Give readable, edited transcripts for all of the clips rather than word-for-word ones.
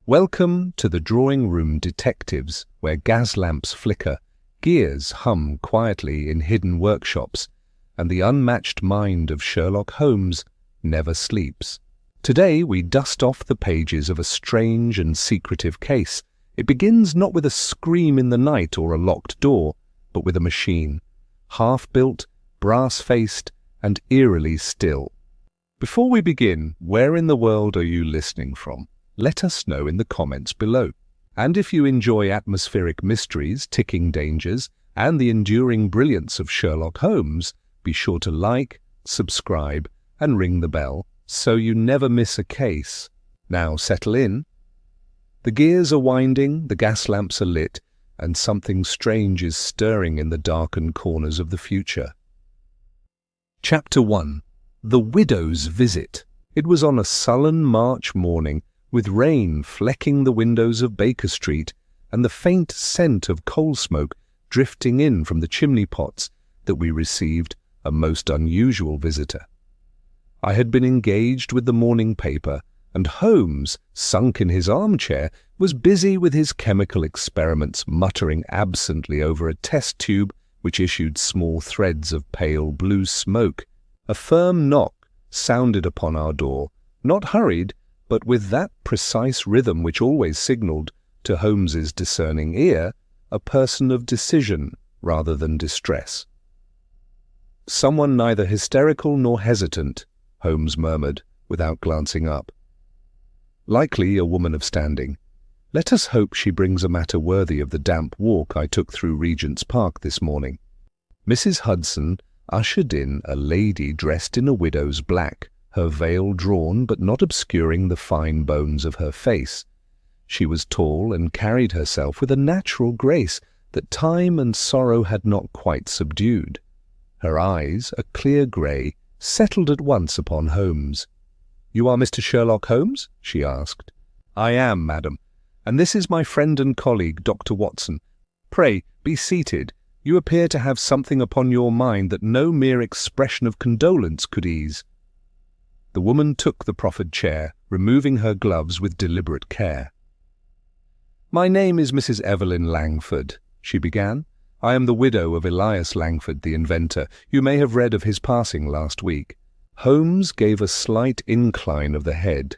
Welcome to the drawing room detectives, where gas lamps flicker, gears hum quietly in hidden workshops, and the unmatched mind of Sherlock Holmes never sleeps. Today we dust off the pages of a strange and secretive case. It begins not with a scream in the night or a locked door, but with a machine, half-built, brass-faced, and eerily still. Before we begin, where in the world are you listening from? Let us know in the comments below. And if you enjoy atmospheric mysteries, ticking dangers, and the enduring brilliance of Sherlock Holmes, be sure to like, subscribe, and ring the bell so you never miss a case. Now settle in. The gears are winding, the gas lamps are lit, and something strange is stirring in the darkened corners of the future. Chapter 1. The Widow's Visit. It was on a sullen March morning, with rain flecking the windows of Baker Street and the faint scent of coal smoke drifting in from the chimney pots, that we received a most unusual visitor. I had been engaged with the morning paper, and Holmes, sunk in his armchair, was busy with his chemical experiments, muttering absently over a test tube which issued small threads of pale blue smoke. A firm knock sounded upon our door, not hurried, but with that precise rhythm which always signalled, to Holmes's discerning ear, a person of decision rather than distress. "Someone neither hysterical nor hesitant," Holmes murmured, without glancing up. "Likely a woman of standing. Let us hope she brings a matter worthy of the damp walk I took through Regent's Park this morning." Mrs. Hudson ushered in a lady dressed in a widow's black, her veil drawn but not obscuring the fine bones of her face. She was tall and carried herself with a natural grace that time and sorrow had not quite subdued. Her eyes, a clear grey, settled at once upon Holmes. "You are Mr. Sherlock Holmes?" she asked. "I am, madam, and this is my friend and colleague, Dr. Watson. Pray, be seated. You appear to have something upon your mind that no mere expression of condolence could ease." The woman took the proffered chair, removing her gloves with deliberate care. "My name is Mrs. Evelyn Langford," she began. "I am the widow of Elias Langford, the inventor. You may have read of his passing last week." Holmes gave a slight incline of the head.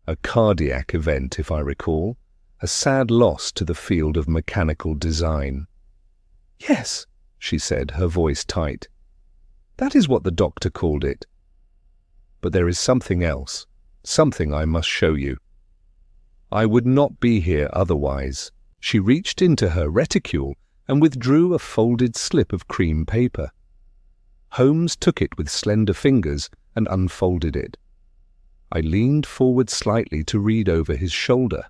"A cardiac event, if I recall. A sad loss to the field of mechanical design." "Yes," she said, her voice tight. "That is what the doctor called it. But there is something else, something I must show you. I would not be here otherwise." She reached into her reticule and withdrew a folded slip of cream paper. Holmes took it with slender fingers and unfolded it. I leaned forward slightly to read over his shoulder.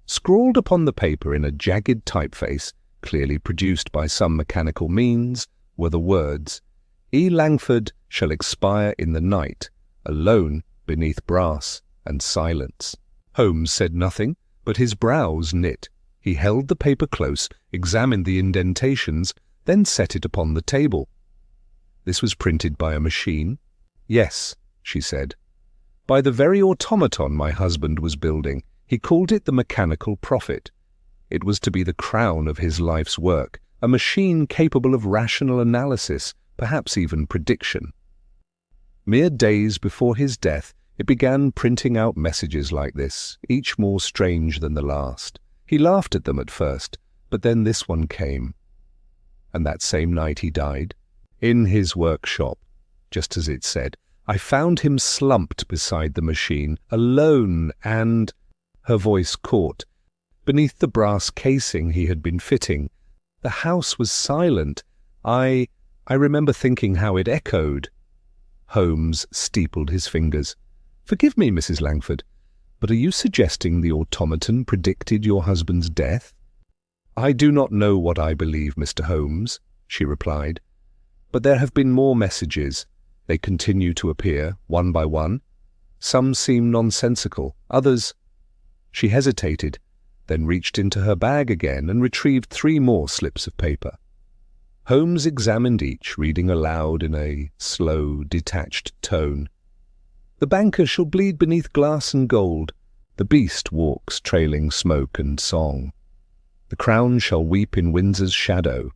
Scrawled upon the paper in a jagged typeface, clearly produced by some mechanical means, were the words, "E. Langford shall expire in the night, alone beneath brass and silence." Holmes said nothing, but his brows knit. He held the paper close, examined the indentations, then set it upon the table. "This was printed by a machine?" "Yes," she said. "By the very automaton my husband was building. He called it the Mechanical Prophet. It was to be the crown of his life's work, a machine capable of rational analysis, perhaps even prediction. Mere days before his death, it began printing out messages like this, each more strange than the last. He laughed at them at first, but then this one came. And that same night he died. In his workshop, just as it said. I found him slumped beside the machine, alone, and—" her voice caught. "Beneath the brass casing he had been fitting. The house was silent. I remember thinking how it echoed." Holmes steepled his fingers. "Forgive me, Mrs. Langford, but are you suggesting the automaton predicted your husband's death?" "I do not know what I believe, Mr. Holmes," she replied. "But there have been more messages. They continue to appear, one by one. Some seem nonsensical, others—" She hesitated, then reached into her bag again and retrieved 3 more slips of paper. Holmes examined each, reading aloud in a slow, detached tone. "The banker shall bleed beneath glass and gold. The beast walks trailing smoke and song. The crown shall weep in Windsor's shadow.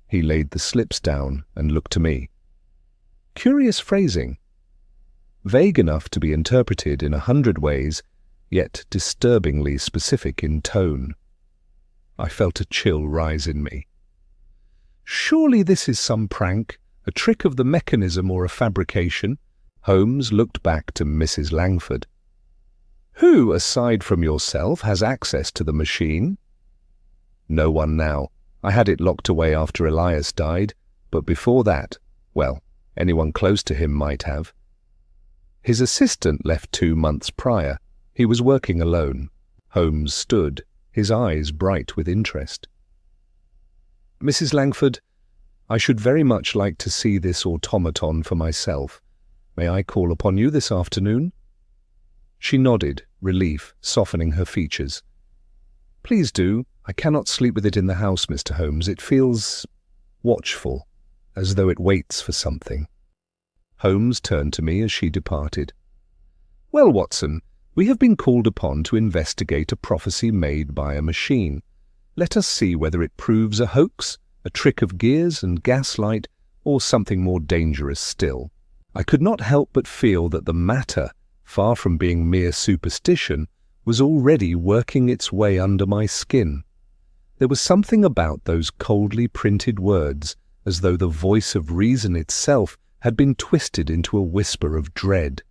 He laid the slips down and looked to me. Curious phrasing. Vague enough to be interpreted in 100 ways, yet disturbingly specific in tone. I felt a chill rise in me. Surely this is some prank, a trick of the mechanism or a fabrication. Holmes looked back to Mrs. Langford. Who, aside from yourself, has access to the machine? No one now. I had it locked away after Elias died, but before that, well, anyone close to him might have. His assistant left 2 months prior. He was working alone. Holmes stood, his eyes bright with interest. Mrs. Langford, I should very much like to see this automaton for myself. May I call upon you this afternoon? She nodded, relief softening her features. Please do. I cannot sleep with it in the house, Mr. Holmes. It feels watchful, as though it waits for something. Holmes turned to me as she departed. Well, Watson, we have been called upon to investigate a prophecy made by a machine. Let us see whether it proves a hoax, a trick of gears and gaslight, or something more dangerous still. I could not help but feel that the matter, far from being mere superstition, was already working its way under my skin. There was something about those coldly printed words, as though the voice of reason itself had been twisted into a whisper of dread.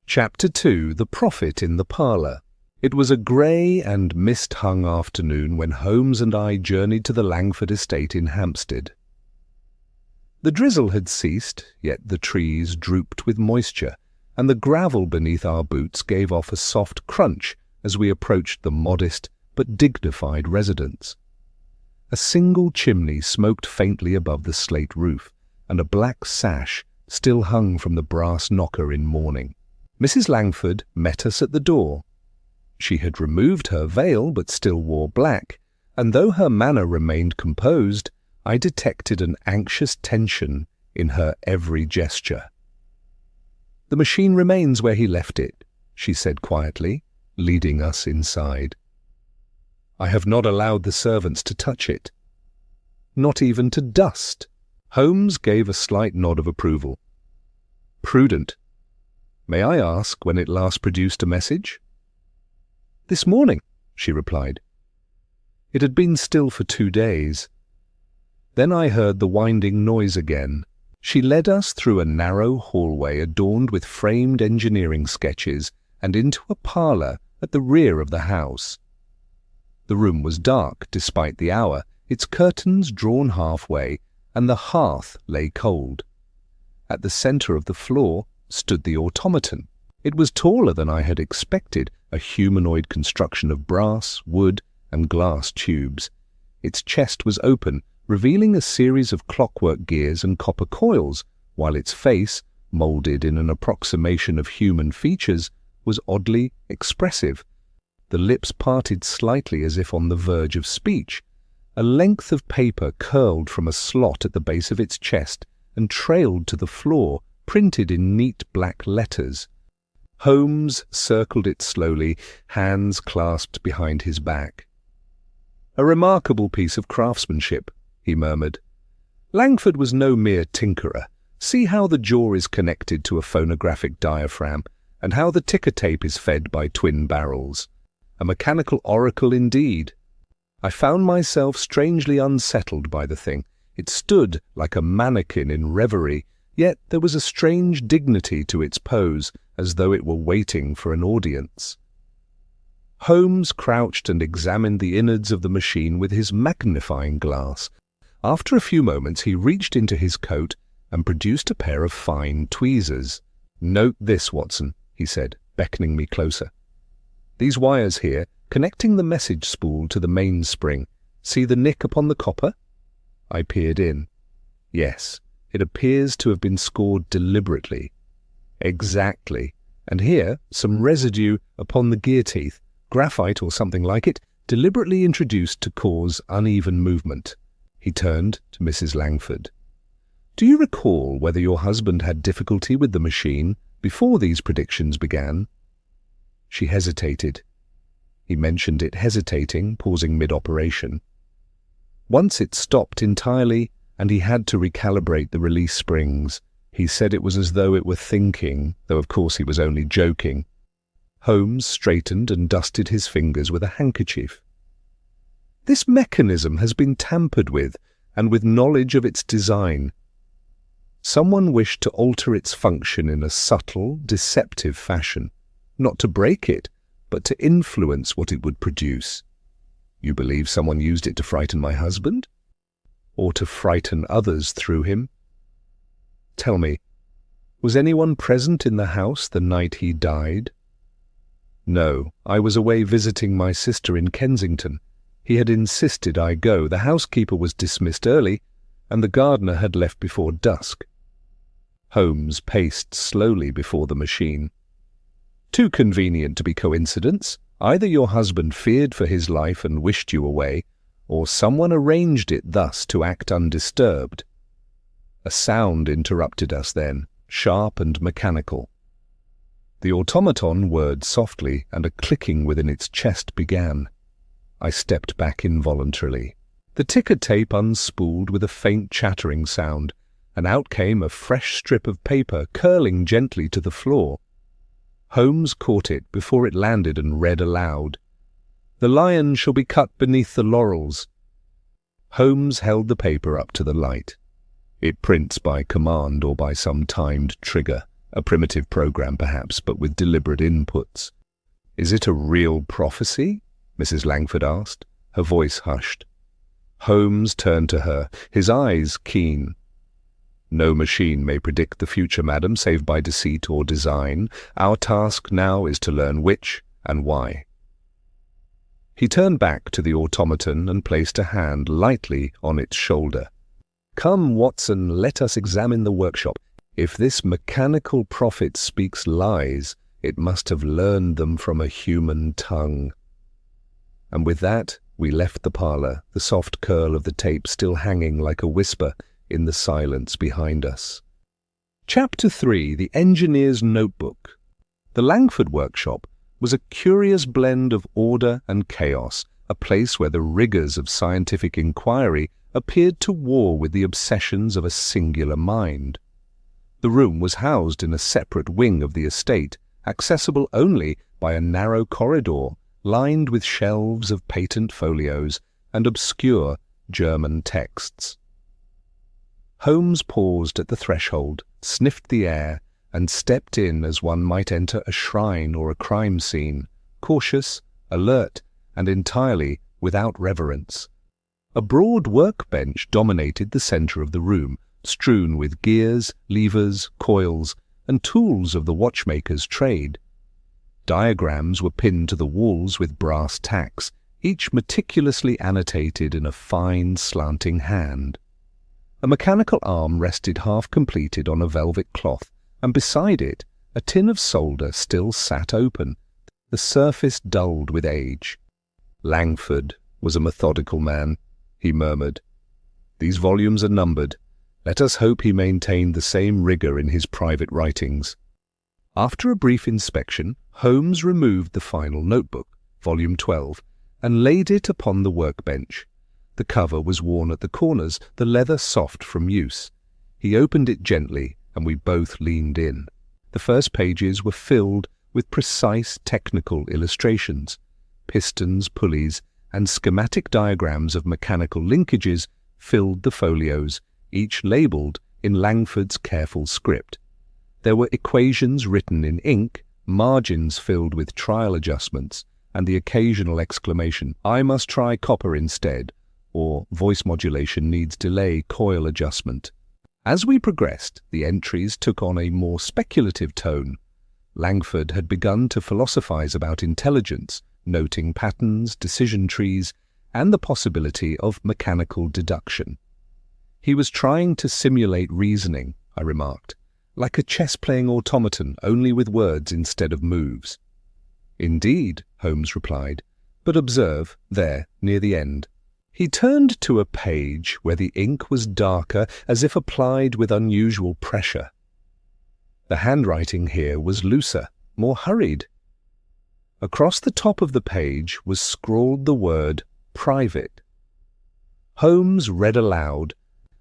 Chapter 2. The Prophet in the Parlour. It was a grey and mist-hung afternoon when Holmes and I journeyed to the Langford estate in Hampstead. The drizzle had ceased, yet the trees drooped with moisture, and the gravel beneath our boots gave off a soft crunch as we approached the modest but dignified residence. A single chimney smoked faintly above the slate roof, and a black sash still hung from the brass knocker in mourning. Mrs. Langford met us at the door. She had removed her veil but still wore black, and though her manner remained composed, I detected an anxious tension in her every gesture. The machine remains where he left it, she said quietly, leading us inside. I have not allowed the servants to touch it. Not even to dust. Holmes gave a slight nod of approval. Prudent. May I ask when it last produced a message? This morning, she replied. It had been still for 2 days. Then I heard the winding noise again. She led us through a narrow hallway adorned with framed engineering sketches and into a parlour at the rear of the house. The room was dark despite the hour, its curtains drawn halfway, and the hearth lay cold. At the centre of the floor stood the automaton. It was taller than I had expected, a humanoid construction of brass, wood, and glass tubes. Its chest was open, revealing a series of clockwork gears and copper coils, while its face, moulded in an approximation of human features, was oddly expressive. The lips parted slightly as if on the verge of speech. A length of paper curled from a slot at the base of its chest and trailed to the floor, printed in neat black letters. Holmes circled it slowly, hands clasped behind his back. A remarkable piece of craftsmanship, he murmured. Langford was no mere tinkerer. See how the jaw is connected to a phonographic diaphragm, and how the ticker tape is fed by twin barrels. A mechanical oracle indeed. I found myself strangely unsettled by the thing. It stood like a mannequin in reverie, yet there was a strange dignity to its pose, as though it were waiting for an audience. Holmes crouched and examined the innards of the machine with his magnifying glass. After a few moments he reached into his coat and produced a pair of fine tweezers. Note this, Watson, he said, beckoning me closer. These wires here, connecting the message spool to the mainspring. See the nick upon the copper? I peered in. Yes, it appears to have been scored deliberately. Exactly. And here, some residue upon the gear teeth, graphite or something like it, deliberately introduced to cause uneven movement. He turned to Mrs. Langford. Do you recall whether your husband had difficulty with the machine before these predictions began? She hesitated. He mentioned it hesitating, pausing mid-operation. Once it stopped entirely, and he had to recalibrate the release springs. He said it was as though it were thinking, though of course he was only joking. Holmes straightened and dusted his fingers with a handkerchief. This mechanism has been tampered with, and with knowledge of its design. Someone wished to alter its function in a subtle, deceptive fashion, not to break it, but to influence what it would produce. You believe someone used it to frighten my husband? Or to frighten others through him? Tell me, was anyone present in the house the night he died? No, I was away visiting my sister in Kensington. He had insisted I go. The housekeeper was dismissed early, and the gardener had left before dusk. Holmes paced slowly before the machine. Too convenient to be coincidence. Either your husband feared for his life and wished you away, or someone arranged it thus to act undisturbed. A sound interrupted us then, sharp and mechanical. The automaton whirred softly, and a clicking within its chest began. I stepped back involuntarily. The ticker tape unspooled with a faint chattering sound, and out came a fresh strip of paper curling gently to the floor. Holmes caught it before it landed and read aloud. "The lion shall be cut beneath the laurels." Holmes held the paper up to the light. It prints by command or by some timed trigger, a primitive program perhaps, but with deliberate inputs. "Is it a real prophecy?" Mrs. Langford asked, her voice hushed. Holmes turned to her, his eyes keen. "No machine may predict the future, madam, save by deceit or design. Our task now is to learn which and why." He turned back to the automaton and placed a hand lightly on its shoulder. "Come, Watson, let us examine the workshop. If this mechanical prophet speaks lies, it must have learned them from a human tongue." And with that, we left the parlour, the soft curl of the tape still hanging like a whisper in the silence behind us. Chapter 3. The Engineer's Notebook. The Langford workshop was a curious blend of order and chaos, a place where the rigours of scientific inquiry appeared to war with the obsessions of a singular mind. The room was housed in a separate wing of the estate, accessible only by a narrow corridor lined with shelves of patent folios and obscure German texts. Holmes paused at the threshold, sniffed the air, and stepped in as one might enter a shrine or a crime scene, cautious, alert, and entirely without reverence. A broad workbench dominated the centre of the room, strewn with gears, levers, coils, and tools of the watchmaker's trade. Diagrams were pinned to the walls with brass tacks, each meticulously annotated in a fine, slanting hand. A mechanical arm rested half-completed on a velvet cloth, and beside it a tin of solder still sat open, the surface dulled with age. "Langford was a methodical man," he murmured. "These volumes are numbered. Let us hope he maintained the same rigour in his private writings." After a brief inspection, Holmes removed the final notebook, volume 12, and laid it upon the workbench. The cover was worn at the corners, the leather soft from use. He opened it gently, and we both leaned in. The first pages were filled with precise technical illustrations. Pistons, pulleys, and schematic diagrams of mechanical linkages filled the folios, each labelled in Langford's careful script. There were equations written in ink, margins filled with trial adjustments, and the occasional exclamation, "I must try copper instead," or "voice modulation needs delay coil adjustment." As we progressed, the entries took on a more speculative tone. Langford had begun to philosophize about intelligence, noting patterns, decision trees, and the possibility of mechanical deduction. "He was trying to simulate reasoning," I remarked, "like a chess-playing automaton, only with words instead of moves." "Indeed," Holmes replied, "but observe, there, near the end." He turned to a page where the ink was darker, as if applied with unusual pressure. The handwriting here was looser, more hurried. Across the top of the page was scrawled the word private. Holmes read aloud.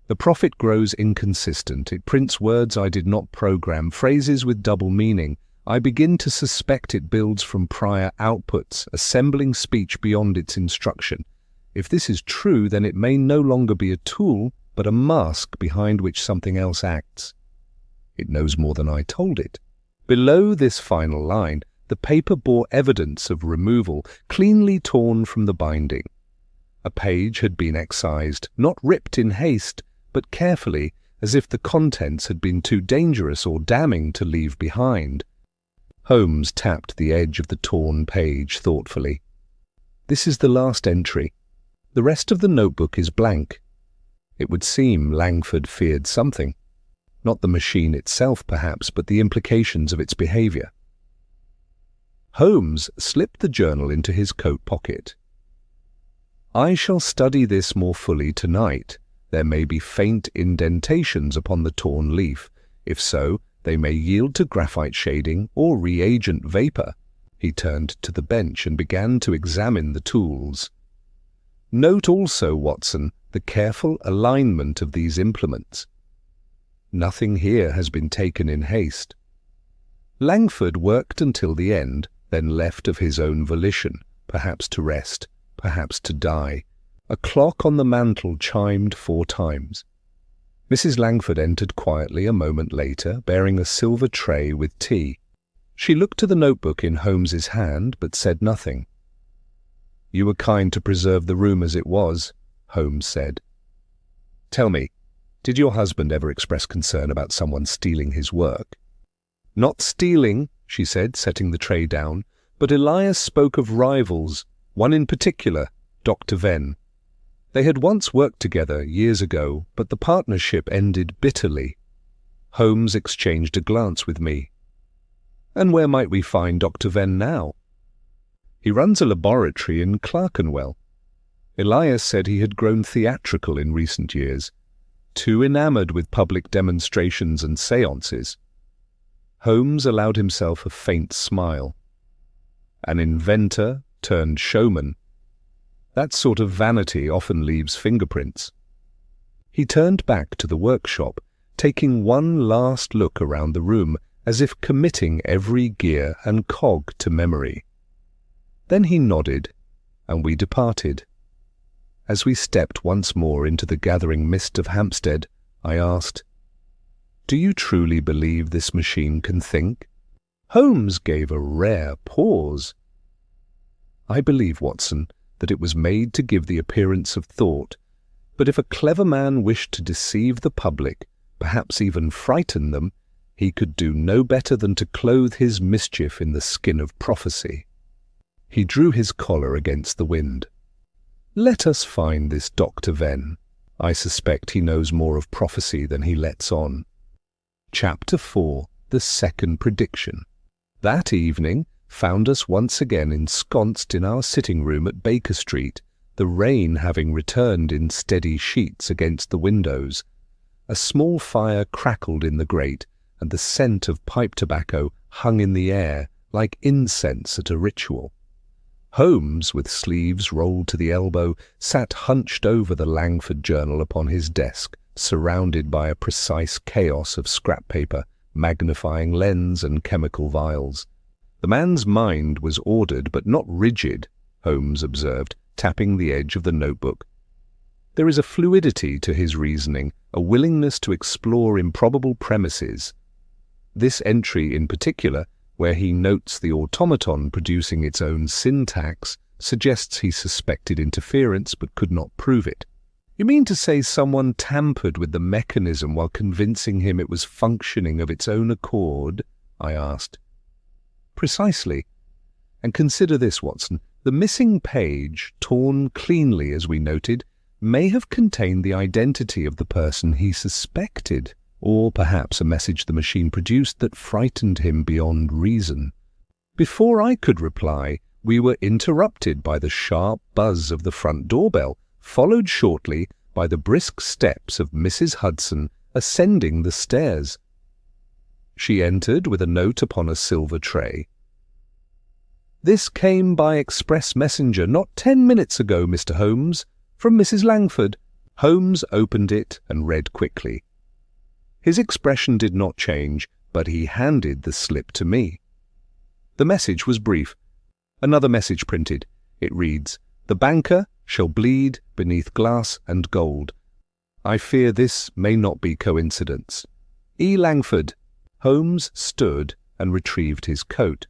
The prophet grows inconsistent. It prints words I did not program, phrases with double meaning. I begin to suspect it builds from prior outputs, assembling speech beyond its instruction. If this is true, then it may no longer be a tool, but a mask behind which something else acts. It knows more than I told it. Below this final line, the paper bore evidence of removal, cleanly torn from the binding. A page had been excised, not ripped in haste, but carefully, as if the contents had been too dangerous or damning to leave behind. Holmes tapped the edge of the torn page thoughtfully. This is the last entry. The rest of the notebook is blank. It would seem Langford feared something. Not the machine itself, perhaps, but the implications of its behavior. Holmes slipped the journal into his coat pocket. I shall study this more fully tonight. There may be faint indentations upon the torn leaf. If so, they may yield to graphite shading or reagent vapor. He turned to the bench and began to examine the tools. Note also, Watson, the careful alignment of these implements. Nothing here has been taken in haste. Langford worked until the end, then left of his own volition, perhaps to rest, perhaps to die. A clock on the mantel chimed 4 times. Mrs. Langford entered quietly a moment later, bearing a silver tray with tea. She looked to the notebook in Holmes's hand, but said nothing. "You were kind to preserve the room as it was," Holmes said. "Tell me, did your husband ever express concern about someone stealing his work?" "Not stealing," she said, setting the tray down, "but Elias spoke of rivals, one in particular, Dr. Venn. They had once worked together years ago, but the partnership ended bitterly." Holmes exchanged a glance with me. "And where might we find Dr. Venn now?" "He runs a laboratory in Clerkenwell. Elias said he had grown theatrical in recent years, too enamored with public demonstrations and séances." Holmes allowed himself a faint smile. "An inventor turned showman. That sort of vanity often leaves fingerprints." He turned back to the workshop, taking one last look around the room, as if committing every gear and cog to memory. Then he nodded, and we departed. As we stepped once more into the gathering mist of Hampstead, I asked, "Do you truly believe this machine can think?" Holmes gave a rare pause. "I believe, Watson, that it was made to give the appearance of thought, but if a clever man wished to deceive the public, perhaps even frighten them, he could do no better than to clothe his mischief in the skin of prophecy." He drew his collar against the wind. "Let us find this Dr. Venn. I suspect he knows more of prophecy than he lets on." Chapter 4. The Second Prediction. That evening found us once again ensconced in our sitting room at Baker Street, the rain having returned in steady sheets against the windows. A small fire crackled in the grate, and the scent of pipe tobacco hung in the air like incense at a ritual. Holmes, with sleeves rolled to the elbow, sat hunched over the Langford journal upon his desk, surrounded by a precise chaos of scrap paper, magnifying lens and chemical vials. The man's mind was ordered but not rigid, Holmes observed, tapping the edge of the notebook. There is a fluidity to his reasoning, a willingness to explore improbable premises. This entry in particular, where he notes the automaton producing its own syntax, suggests he suspected interference but could not prove it. "You mean to say someone tampered with the mechanism while convincing him it was functioning of its own accord?" I asked. "Precisely. And consider this, Watson. The missing page, torn cleanly as we noted, may have contained the identity of the person he suspected, or perhaps a message the machine produced that frightened him beyond reason." Before I could reply, we were interrupted by the sharp buzz of the front doorbell, followed shortly by the brisk steps of Mrs. Hudson ascending the stairs. She entered with a note upon a silver tray. "This came by express messenger not 10 minutes ago, Mr. Holmes, from Mrs. Langford." Holmes opened it and read quickly. His expression did not change, but he handed the slip to me. The message was brief. Another message printed. It reads, "The banker shall bleed beneath glass and gold. I fear this may not be coincidence. E. Langford." Holmes stood and retrieved his coat.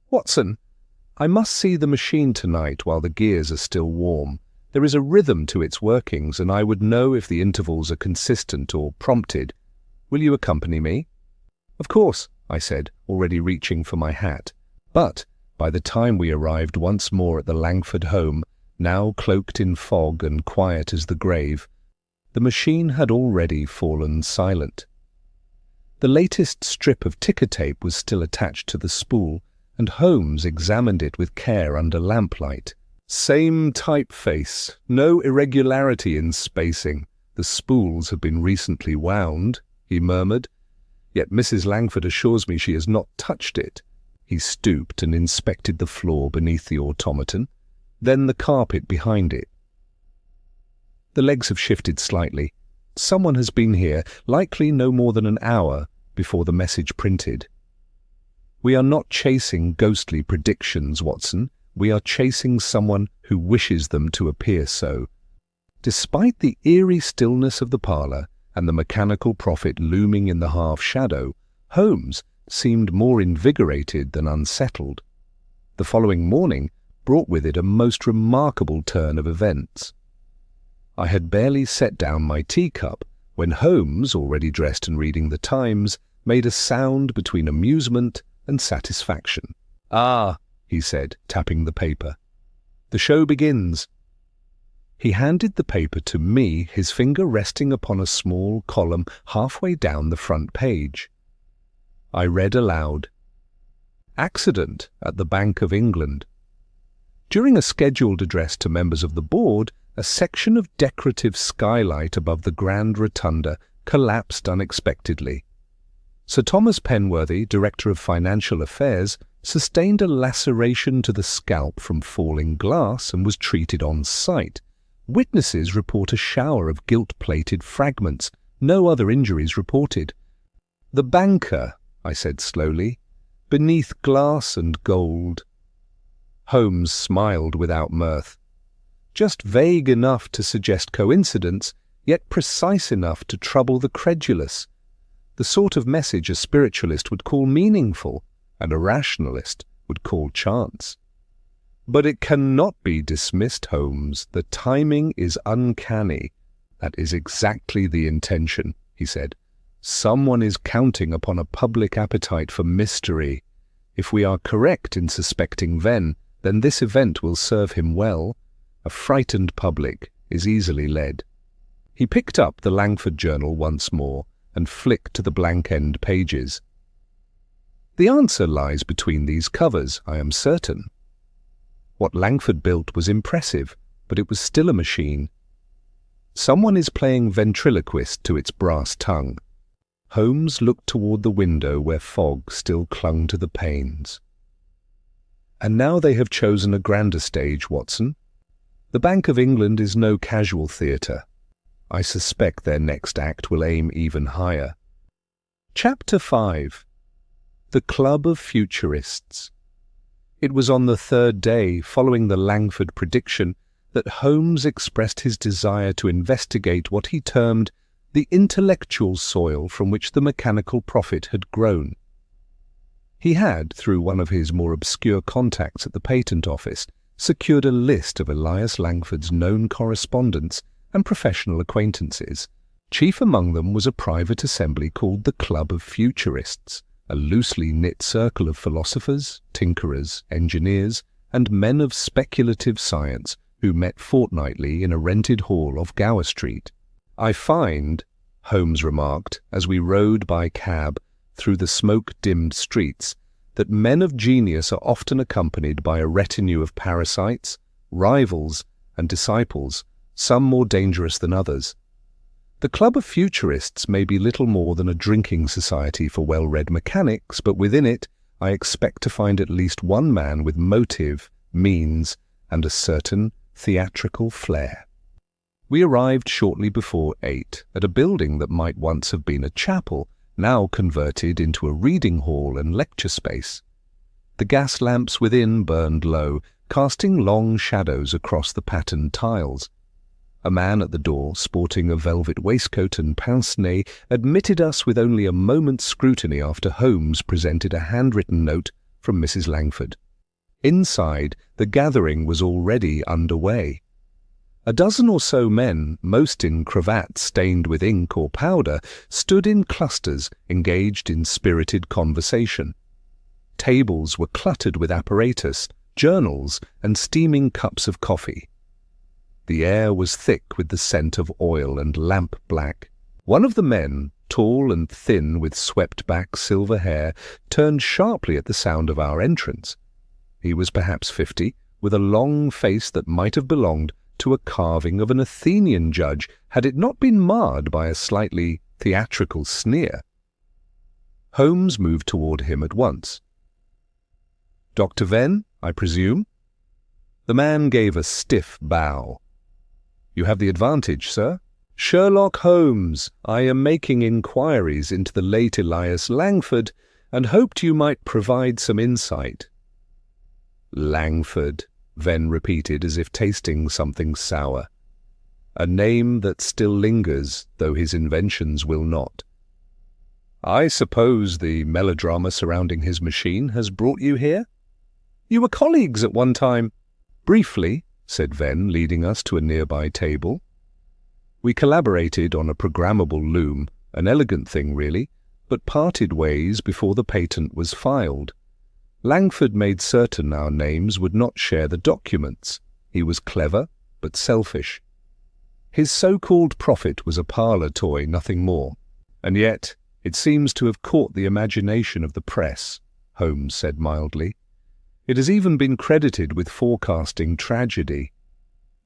"Watson, I must see the machine tonight while the gears are still warm. There is a rhythm to its workings, and I would know if the intervals are consistent or prompted. Will you accompany me?" "Of course," I said, already reaching for my hat. But by the time we arrived once more at the Langford home, now cloaked in fog and quiet as the grave, the machine had already fallen silent. The latest strip of ticker tape was still attached to the spool, and Holmes examined it with care under lamplight. "Same typeface, no irregularity in spacing. The spools have been recently wound," he murmured. "Yet Mrs. Langford assures me she has not touched it." He stooped and inspected the floor beneath the automaton, then the carpet behind it. "The legs have shifted slightly. Someone has been here, likely no more than an hour, before the message printed. We are not chasing ghostly predictions, Watson. We are chasing someone who wishes them to appear so." Despite the eerie stillness of the parlour and the mechanical prophet looming in the half-shadow, Holmes seemed more invigorated than unsettled. The following morning brought with it a most remarkable turn of events. I had barely set down my teacup when Holmes, already dressed and reading the Times, made a sound between amusement and satisfaction. "Ah," he said, tapping the paper. "The show begins." He handed the paper to me, his finger resting upon a small column halfway down the front page. I read aloud, "Accident at the Bank of England. During a scheduled address to members of the board, a section of decorative skylight above the Grand Rotunda collapsed unexpectedly. Sir Thomas Penworthy, Director of Financial Affairs, sustained a laceration to the scalp from falling glass and was treated on site. Witnesses report a shower of gilt-plated fragments. No other injuries reported." "The banker," I said slowly, "beneath glass and gold." Holmes smiled without mirth. "Just vague enough to suggest coincidence, yet precise enough to trouble the credulous. The sort of message a spiritualist would call meaningful, and a rationalist would call chance." "But it cannot be dismissed, Holmes. The timing is uncanny." "That is exactly the intention," he said. "Someone is counting upon a public appetite for mystery. If we are correct in suspecting Venn, then this event will serve him well. A frightened public is easily led." He picked up the Langford Journal once more and flicked to the blank-end pages. "The answer lies between these covers, I am certain. What Langford built was impressive, but it was still a machine. Someone is playing ventriloquist to its brass tongue." Holmes looked toward the window where fog still clung to the panes. "And now they have chosen a grander stage, Watson. The Bank of England is no casual theatre. I suspect their next act will aim even higher." Chapter 5. The Club of Futurists. It was on the third day, following the Langford prediction, that Holmes expressed his desire to investigate what he termed the intellectual soil from which the mechanical prophet had grown. He had, through one of his more obscure contacts at the Patent Office, secured a list of Elias Langford's known correspondents and professional acquaintances. Chief among them was a private assembly called the Club of Futurists, a loosely knit circle of philosophers, tinkerers, engineers, and men of speculative science who met fortnightly in a rented hall off Gower Street. "I find," Holmes remarked, as we rode by cab through the smoke-dimmed streets, "that men of genius are often accompanied by a retinue of parasites, rivals, and disciples, some more dangerous than others. The Club of Futurists may be little more than a drinking society for well-read mechanics, but within it, I expect to find at least one man with motive, means, and a certain theatrical flair. We arrived shortly before 8 at a building that might once have been a chapel, now converted into a reading hall and lecture space. The gas lamps within burned low, casting long shadows across the patterned tiles. A man at the door, sporting a velvet waistcoat and pince-nez, admitted us with only a moment's scrutiny after Holmes presented a handwritten note from Mrs. Langford. Inside, the gathering was already underway. A dozen or so men, most in cravats stained with ink or powder, stood in clusters, engaged in spirited conversation. Tables were cluttered with apparatus, journals, and steaming cups of coffee. The air was thick with the scent of oil and lamp black. One of the men, tall and thin with swept-back silver hair, turned sharply at the sound of our entrance. He was perhaps 50, with a long face that might have belonged to a carving of an Athenian judge had it not been marred by a slightly theatrical sneer. Holmes moved toward him at once. "Dr. Venn, I presume?" The man gave a stiff bow. "You have the advantage, sir. Sherlock Holmes. I am making inquiries into the late Elias Langford, and hoped you might provide some insight." "Langford," Venn repeated as if tasting something sour. "A name that still lingers, though his inventions will not. I suppose the melodrama surrounding his machine has brought you here? You were colleagues at one time." "Briefly," said Venn, leading us to a nearby table. "We collaborated on a programmable loom, an elegant thing really, but parted ways before the patent was filed. Langford made certain our names would not share the documents. He was clever, but selfish. His so-called profit was a parlour toy, nothing more. And yet, it seems to have caught the imagination of the press," Holmes said mildly. "It has even been credited with forecasting tragedy."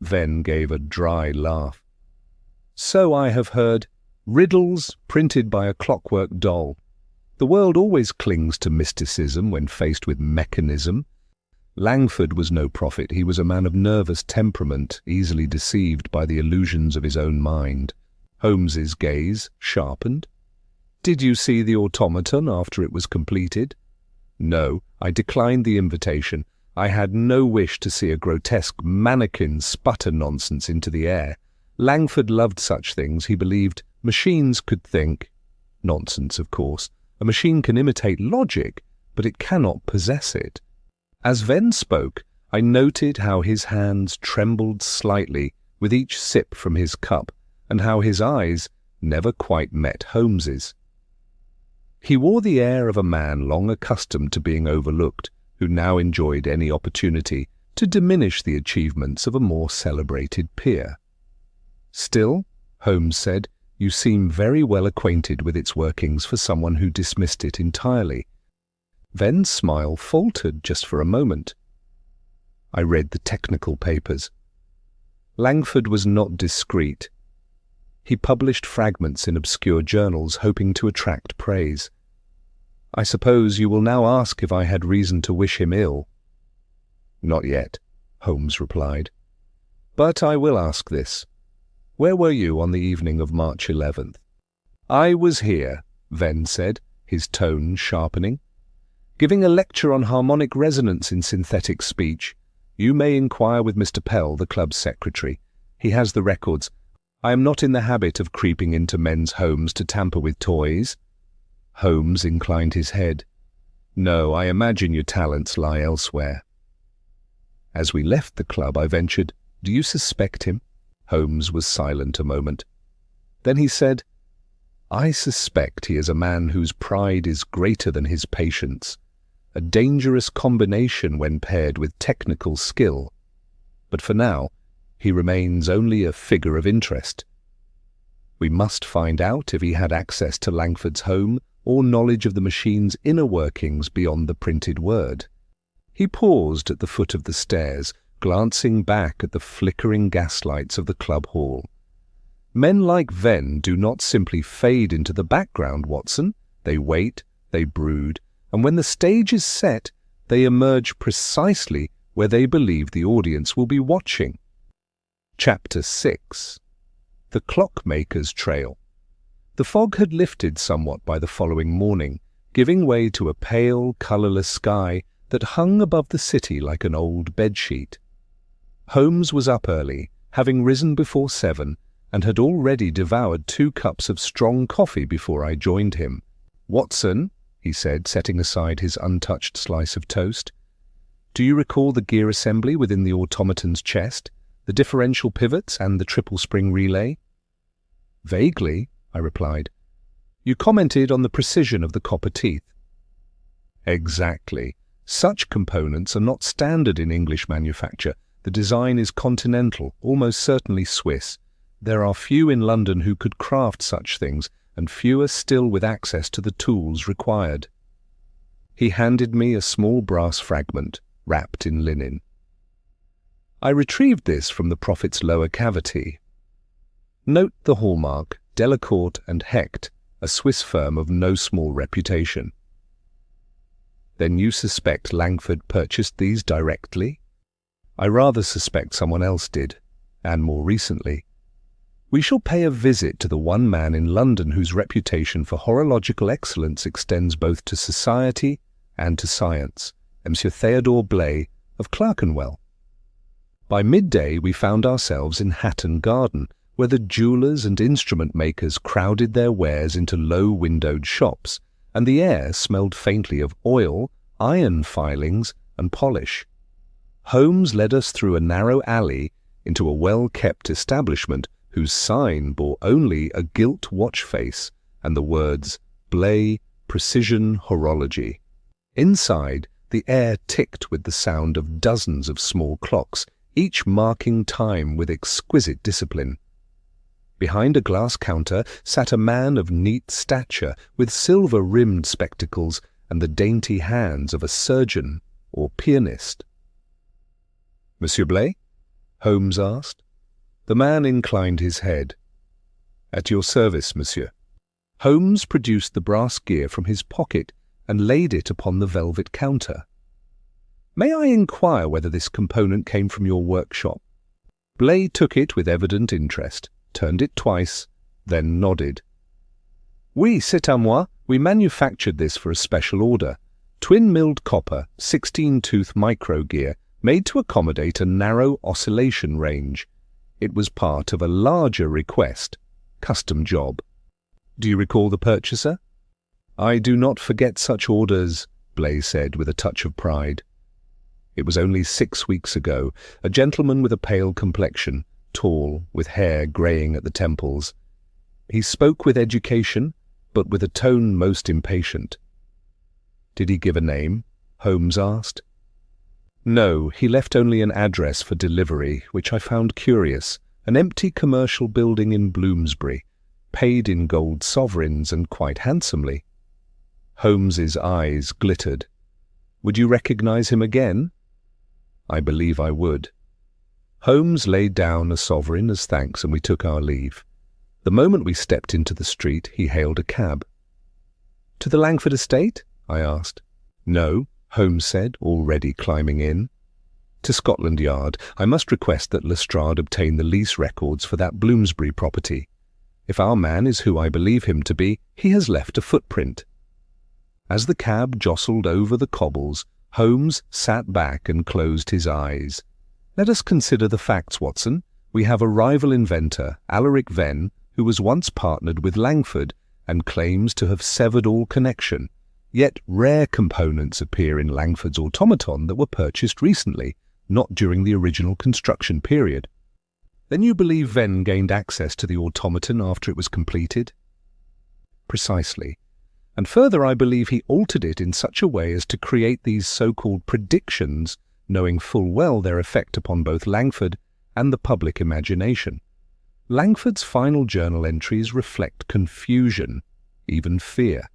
Venn gave a dry laugh. "So I have heard. Riddles printed by a clockwork doll. The world always clings to mysticism when faced with mechanism. Langford was no prophet. He was a man of nervous temperament, easily deceived by the illusions of his own mind." Holmes's gaze sharpened. "Did you see the automaton after it was completed?" "No, I declined the invitation. I had no wish to see a grotesque mannequin sputter nonsense into the air. Langford loved such things. He believed machines could think. Nonsense, of course. A machine can imitate logic, but it cannot possess it." As Venn spoke, I noted how his hands trembled slightly with each sip from his cup, and how his eyes never quite met Holmes's. He wore the air of a man long accustomed to being overlooked, who now enjoyed any opportunity to diminish the achievements of a more celebrated peer. "Still," Holmes said, "you seem very well acquainted with its workings for someone who dismissed it entirely." Venn's smile faltered just for a moment. "I read the technical papers. Langford was not discreet. He published fragments in obscure journals, hoping to attract praise. I suppose you will now ask if I had reason to wish him ill." "Not yet," Holmes replied. "But I will ask this. Where were you on the evening of March 11th? "I was here," Venn said, his tone sharpening. "Giving a lecture on harmonic resonance in synthetic speech. You may inquire with Mr. Pell, the club's secretary. He has the records. I am not in the habit of creeping into men's homes to tamper with toys." Holmes inclined his head. "No, I imagine your talents lie elsewhere." As we left the club, I ventured, "Do you suspect him?" Holmes was silent a moment. Then he said, "I suspect he is a man whose pride is greater than his patience, a dangerous combination when paired with technical skill. But for now, he remains only a figure of interest. We must find out if he had access to Langford's home or knowledge of the machine's inner workings beyond the printed word." He paused at the foot of the stairs, glancing back at the flickering gaslights of the club hall. "Men like Venn do not simply fade into the background, Watson. They wait, they brood, and when the stage is set, they emerge precisely where they believe the audience will be watching. Chapter 6. The Clockmaker's Trail. The fog had lifted somewhat by the following morning, giving way to a pale, colourless sky that hung above the city like an old bedsheet. Holmes was up early, having risen before 7, and had already devoured 2 cups of strong coffee before I joined him. "Watson," he said, setting aside his untouched slice of toast, "do you recall the gear assembly within the automaton's chest, the differential pivots and the triple spring relay?" "Vaguely," I replied. "You commented on the precision of the copper teeth." "Exactly. Such components are not standard in English manufacture. The design is continental, almost certainly Swiss. There are few in London who could craft such things, and fewer still with access to the tools required." He handed me a small brass fragment, wrapped in linen. "I retrieved this from the Prophet's lower cavity. Note the hallmark, Delacourt and Hecht, a Swiss firm of no small reputation." "Then you suspect Langford purchased these directly?" "I rather suspect someone else did, and more recently. We shall pay a visit to the one man in London whose reputation for horological excellence extends both to society and to science, Monsieur Theodore Blay of Clerkenwell." By midday we found ourselves in Hatton Garden, where the jewellers and instrument makers crowded their wares into low-windowed shops, and the air smelled faintly of oil, iron filings, and polish. Holmes led us through a narrow alley into a well-kept establishment whose sign bore only a gilt watch face and the words "Blay Precision Horology." Inside, the air ticked with the sound of dozens of small clocks, each marking time with exquisite discipline. Behind a glass counter sat a man of neat stature with silver-rimmed spectacles and the dainty hands of a surgeon or pianist. "Monsieur Blay?" Holmes asked. The man inclined his head. "At your service, monsieur." Holmes produced the brass gear from his pocket and laid it upon the velvet counter. "May I inquire whether this component came from your workshop?" Blay took it with evident interest, turned it twice, then nodded. "Oui, c'est à moi. We manufactured this for a special order. Twin-milled copper, 16-tooth micro gear, made to accommodate a narrow oscillation range. It was part of a larger request, custom job." "Do you recall the purchaser?" "I do not forget such orders," Blay said with a touch of pride. "It was only 6 weeks ago, a gentleman with a pale complexion, tall, with hair greying at the temples. He spoke with education, but with a tone most impatient." "Did he give a name?" Holmes asked. "No, he left only an address for delivery, which I found curious, an empty commercial building in Bloomsbury, paid in gold sovereigns and quite handsomely." Holmes's eyes glittered. "Would you recognize him again?" "I believe I would." Holmes laid down a sovereign as thanks, and we took our leave. The moment we stepped into the street, he hailed a cab. "To the Langford estate?" I asked. "No," Holmes said, already climbing in. "To Scotland Yard. I must request that Lestrade obtain the lease records for that Bloomsbury property. If our man is who I believe him to be, he has left a footprint." As the cab jostled over the cobbles, Holmes sat back and closed his eyes. "Let us consider the facts, Watson. We have a rival inventor, Alaric Venn, who was once partnered with Langford and claims to have severed all connection. Yet rare components appear in Langford's automaton that were purchased recently, not during the original construction period." "Then you believe Venn gained access to the automaton after it was completed?" "Precisely. And further, I believe he altered it in such a way as to create these so-called predictions, knowing full well their effect upon both Langford and the public imagination. Langford's final journal entries reflect confusion, even fear.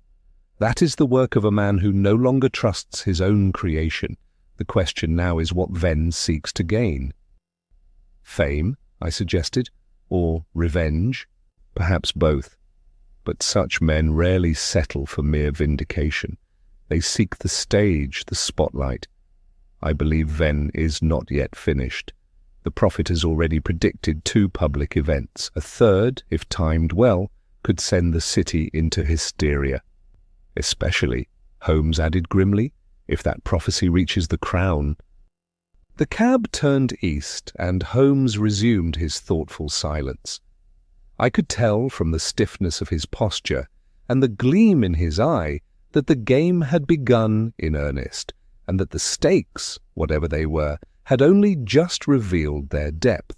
That is the work of a man who no longer trusts his own creation. The question now is what Venn seeks to gain." "Fame," I suggested, "or revenge? Perhaps both. But such men rarely settle for mere vindication. They seek the stage, the spotlight. I believe Venn is not yet finished. The prophet has already predicted 2 public events. A third, if timed well, could send the city into hysteria. Especially, Holmes added grimly, if that prophecy reaches the Crown. The cab turned east, and Holmes resumed his thoughtful silence. I could tell from the stiffness of his posture and the gleam in his eye that the game had begun in earnest, and that the stakes, whatever they were, had only just revealed their depth.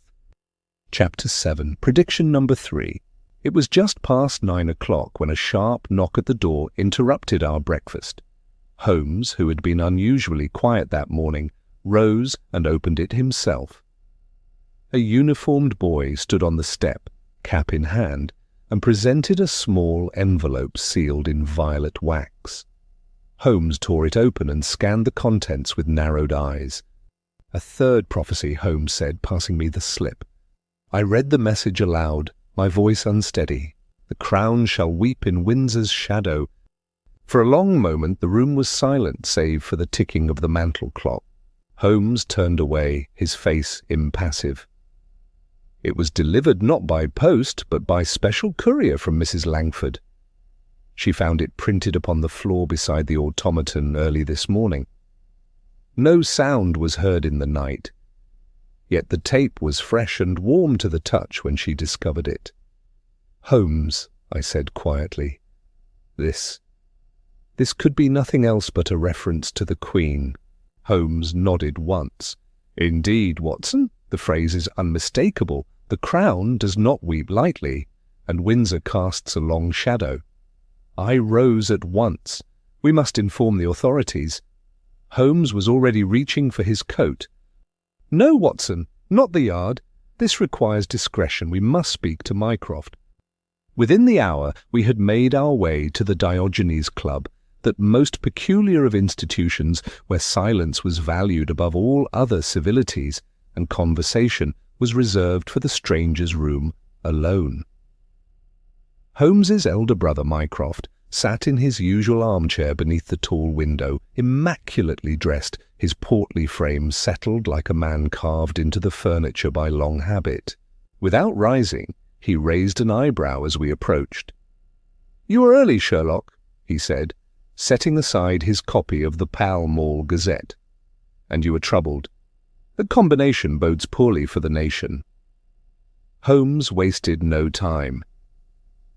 Chapter 7, Prediction number 3. It was just past 9 o'clock when a sharp knock at the door interrupted our breakfast. Holmes, who had been unusually quiet that morning, rose and opened it himself. A uniformed boy stood on the step, cap in hand, and presented a small envelope sealed in violet wax. Holmes tore it open and scanned the contents with narrowed eyes. A third prophecy, Holmes said, passing me the slip. I read the message aloud, my voice unsteady. The crown shall weep in Windsor's shadow. For a long moment the room was silent, save for the ticking of the mantel clock. Holmes turned away, his face impassive. It was delivered not by post, but by special courier from Mrs. Langford. She found it printed upon the floor beside the automaton early this morning. No sound was heard in the night, yet the tape was fresh and warm to the touch when she discovered it. Holmes, I said quietly, this could be nothing else but a reference to the Queen. Holmes nodded once. Indeed, Watson, the phrase is unmistakable. The crown does not weep lightly, and Windsor casts a long shadow. I rose at once. We must inform the authorities. Holmes was already reaching for his coat. No, Watson, not the Yard. This requires discretion. We must speak to Mycroft. Within the hour we had made our way to the Diogenes Club, that most peculiar of institutions where silence was valued above all other civilities, and conversation was reserved for the stranger's room alone. Holmes's elder brother Mycroft sat in his usual armchair beneath the tall window, immaculately dressed, his portly frame settled like a man carved into the furniture by long habit. Without rising, he raised an eyebrow as we approached. "You are early, Sherlock," he said, setting aside his copy of the Pall Mall Gazette. "And you are troubled. The combination bodes poorly for the nation." Holmes wasted no time.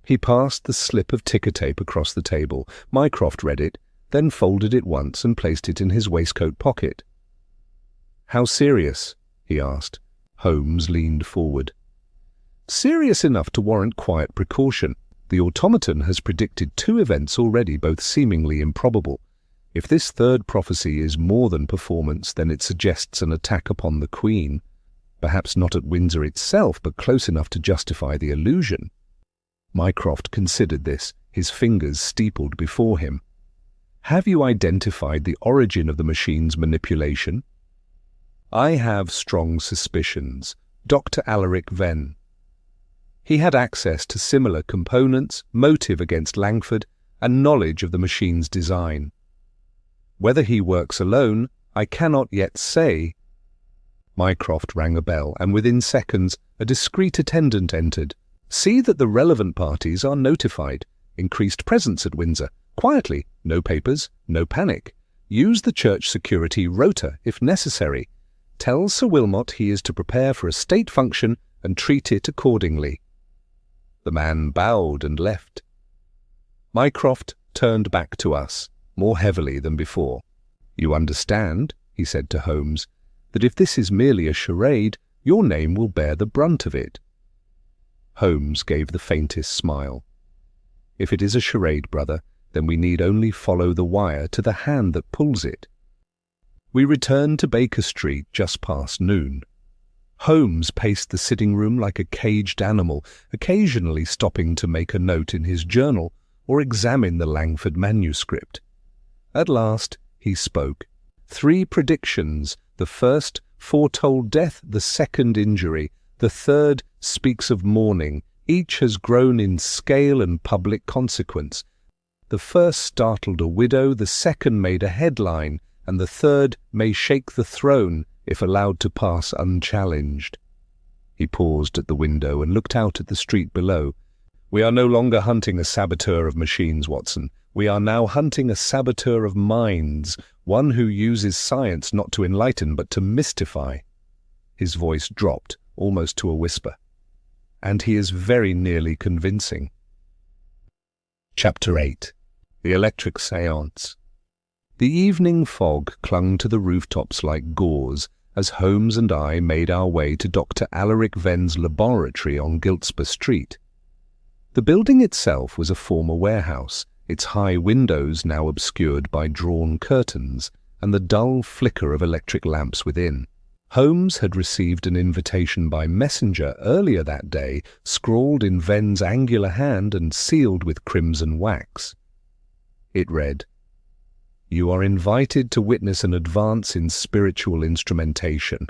He passed the slip of ticker tape across the table. Mycroft read it, then folded it once and placed it in his waistcoat pocket. "How serious?" he asked. Holmes leaned forward. "Serious enough to warrant quiet precaution. The automaton has predicted 2 events already, both seemingly improbable. If this third prophecy is more than performance, then it suggests an attack upon the Queen. Perhaps not at Windsor itself, but close enough to justify the illusion." Mycroft considered this, his fingers steepled before him. "Have you identified the origin of the machine's manipulation?" "I have strong suspicions. Dr. Alaric Venn. He had access to similar components, motive against Langford, and knowledge of the machine's design. Whether he works alone, I cannot yet say." Mycroft rang a bell, and within seconds a discreet attendant entered. "See that the relevant parties are notified. Increased presence at Windsor. Quietly, no papers, no panic. Use the church security rota if necessary. Tell Sir Wilmot he is to prepare for a state function and treat it accordingly." The man bowed and left. Mycroft turned back to us, more heavily than before. "You understand," he said to Holmes, "that if this is merely a charade, your name will bear the brunt of it." Holmes gave the faintest smile. "If it is a charade, brother, then we need only follow the wire to the hand that pulls it." We returned to Baker Street just past noon. Holmes paced the sitting-room like a caged animal, occasionally stopping to make a note in his journal or examine the Langford manuscript. At last he spoke. 3 predictions. The first foretold death, the second injury, the third speaks of mourning. Each has grown in scale and public consequence. The first startled a widow, the second made a headline, and the third may shake the throne if allowed to pass unchallenged. He paused at the window and looked out at the street below. We are no longer hunting a saboteur of machines, Watson. We are now hunting a saboteur of minds, one who uses science not to enlighten but to mystify. His voice dropped almost to a whisper. And he is very nearly convincing. Chapter 8. The Electric Séance. The evening fog clung to the rooftops like gauze as Holmes and I made our way to Dr. Alaric Venn's laboratory on Giltspur Street. The building itself was a former warehouse, its high windows now obscured by drawn curtains and the dull flicker of electric lamps within. Holmes had received an invitation by messenger earlier that day, scrawled in Venn's angular hand and sealed with crimson wax. It read, "You are invited to witness an advance in spiritual instrumentation.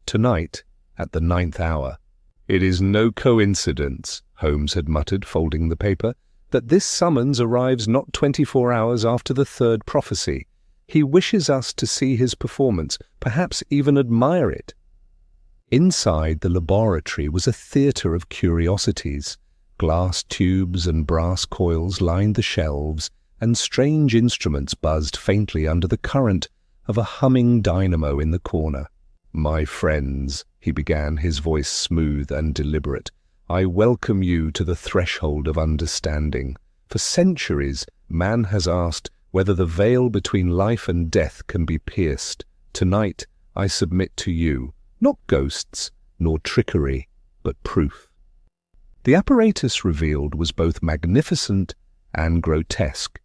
Tonight, at the 9th hour." "It is no coincidence," Holmes had muttered, folding the paper, "that this summons arrives not 24 hours after the third prophecy. He wishes us to see his performance, perhaps even admire it." Inside the laboratory was a theatre of curiosities. Glass tubes and brass coils lined the shelves, and strange instruments buzzed faintly under the current of a humming dynamo in the corner. "My friends," he began, his voice smooth and deliberate, "I welcome you to the threshold of understanding. For centuries, man has asked whether the veil between life and death can be pierced. Tonight, I submit to you, not ghosts, nor trickery, but proof." The apparatus revealed was both magnificent and grotesque.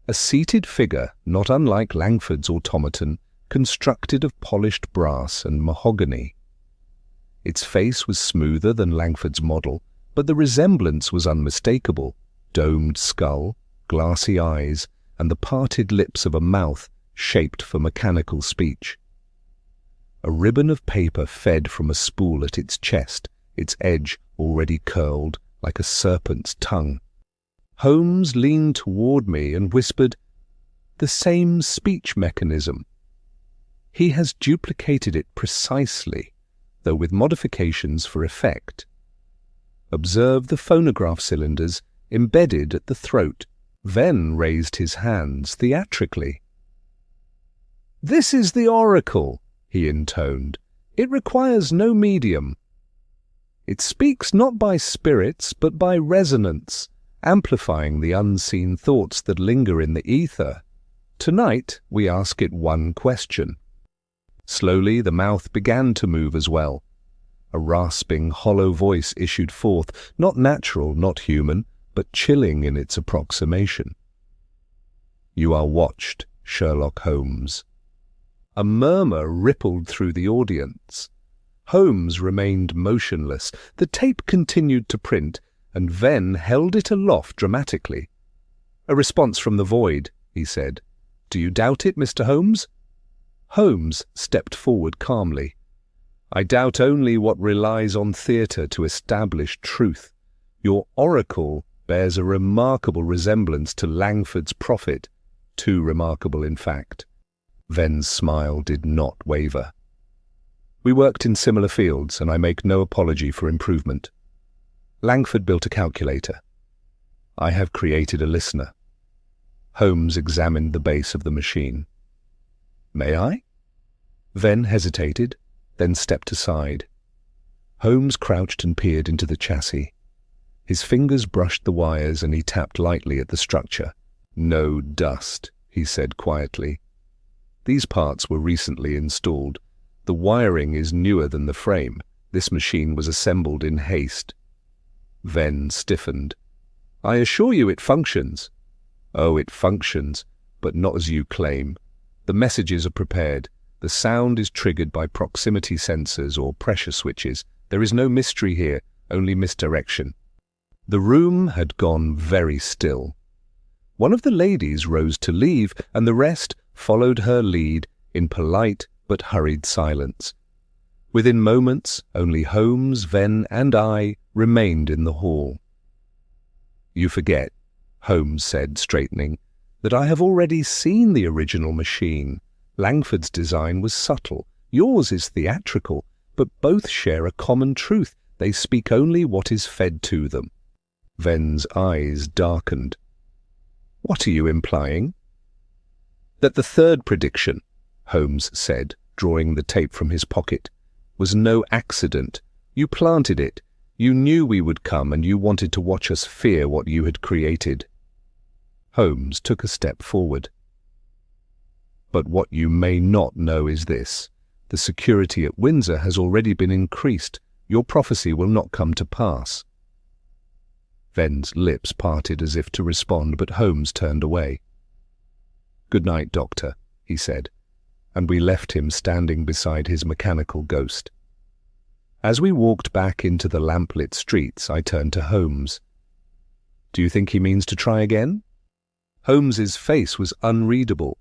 A seated figure, not unlike Langford's automaton, constructed of polished brass and mahogany. Its face was smoother than Langford's model, but the resemblance was unmistakable. Domed skull, glassy eyes, and the parted lips of a mouth shaped for mechanical speech. A ribbon of paper fed from a spool at its chest, its edge already curled like a serpent's tongue. Holmes leaned toward me and whispered, "The same speech mechanism. He has duplicated it precisely, though with modifications for effect. Observe the phonograph cylinders embedded at the throat." Venn raised his hands theatrically. "This is the oracle," he intoned. "It requires no medium. It speaks not by spirits, but by resonance, amplifying the unseen thoughts that linger in the ether. Tonight we ask it one question." Slowly the mouth began to move as well. A rasping, hollow voice issued forth, not natural, not human, but chilling in its approximation. "You are watched, Sherlock Holmes." A murmur rippled through the audience. Holmes remained motionless. The tape continued to print, and Venn held it aloft dramatically. "A response from the void," he said. "Do you doubt it, Mr. Holmes?" Holmes stepped forward calmly. "I doubt only what relies on theatre to establish truth. Your oracle bears a remarkable resemblance to Langford's prophet, too remarkable, in fact." Venn's smile did not waver. "We worked in similar fields, and I make no apology for improvement. Langford built a calculator. I have created a listener." Holmes examined the base of the machine. "May I?" Venn hesitated, then stepped aside. Holmes crouched and peered into the chassis. His fingers brushed the wires and he tapped lightly at the structure. "No dust," he said quietly. "These parts were recently installed. The wiring is newer than the frame. This machine was assembled in haste." Venn stiffened. "I assure you it functions." "Oh, it functions, but not as you claim. The messages are prepared. The sound is triggered by proximity sensors or pressure switches. There is no mystery here, only misdirection." The room had gone very still. One of the ladies rose to leave, and the rest followed her lead in polite but hurried silence. Within moments, only Holmes, Venn, and I remained in the hall. "You forget," Holmes said, straightening, "that I have already seen the original machine. Langford's design was subtle, yours is theatrical, but both share a common truth. They speak only what is fed to them." Venn's eyes darkened. "What are you implying?" "That the third prediction," Holmes said, drawing the tape from his pocket, "was no accident. You planted it. You knew we would come, and you wanted to watch us fear what you had created." Holmes took a step forward. "But what you may not know is this. The security at Windsor has already been increased. Your prophecy will not come to pass." Venn's lips parted as if to respond, but Holmes turned away. "Good night, Doctor," he said, and we left him standing beside his mechanical ghost. As we walked back into the lamplit streets, I turned to Holmes. "Do you think he means to try again?" Holmes's face was unreadable.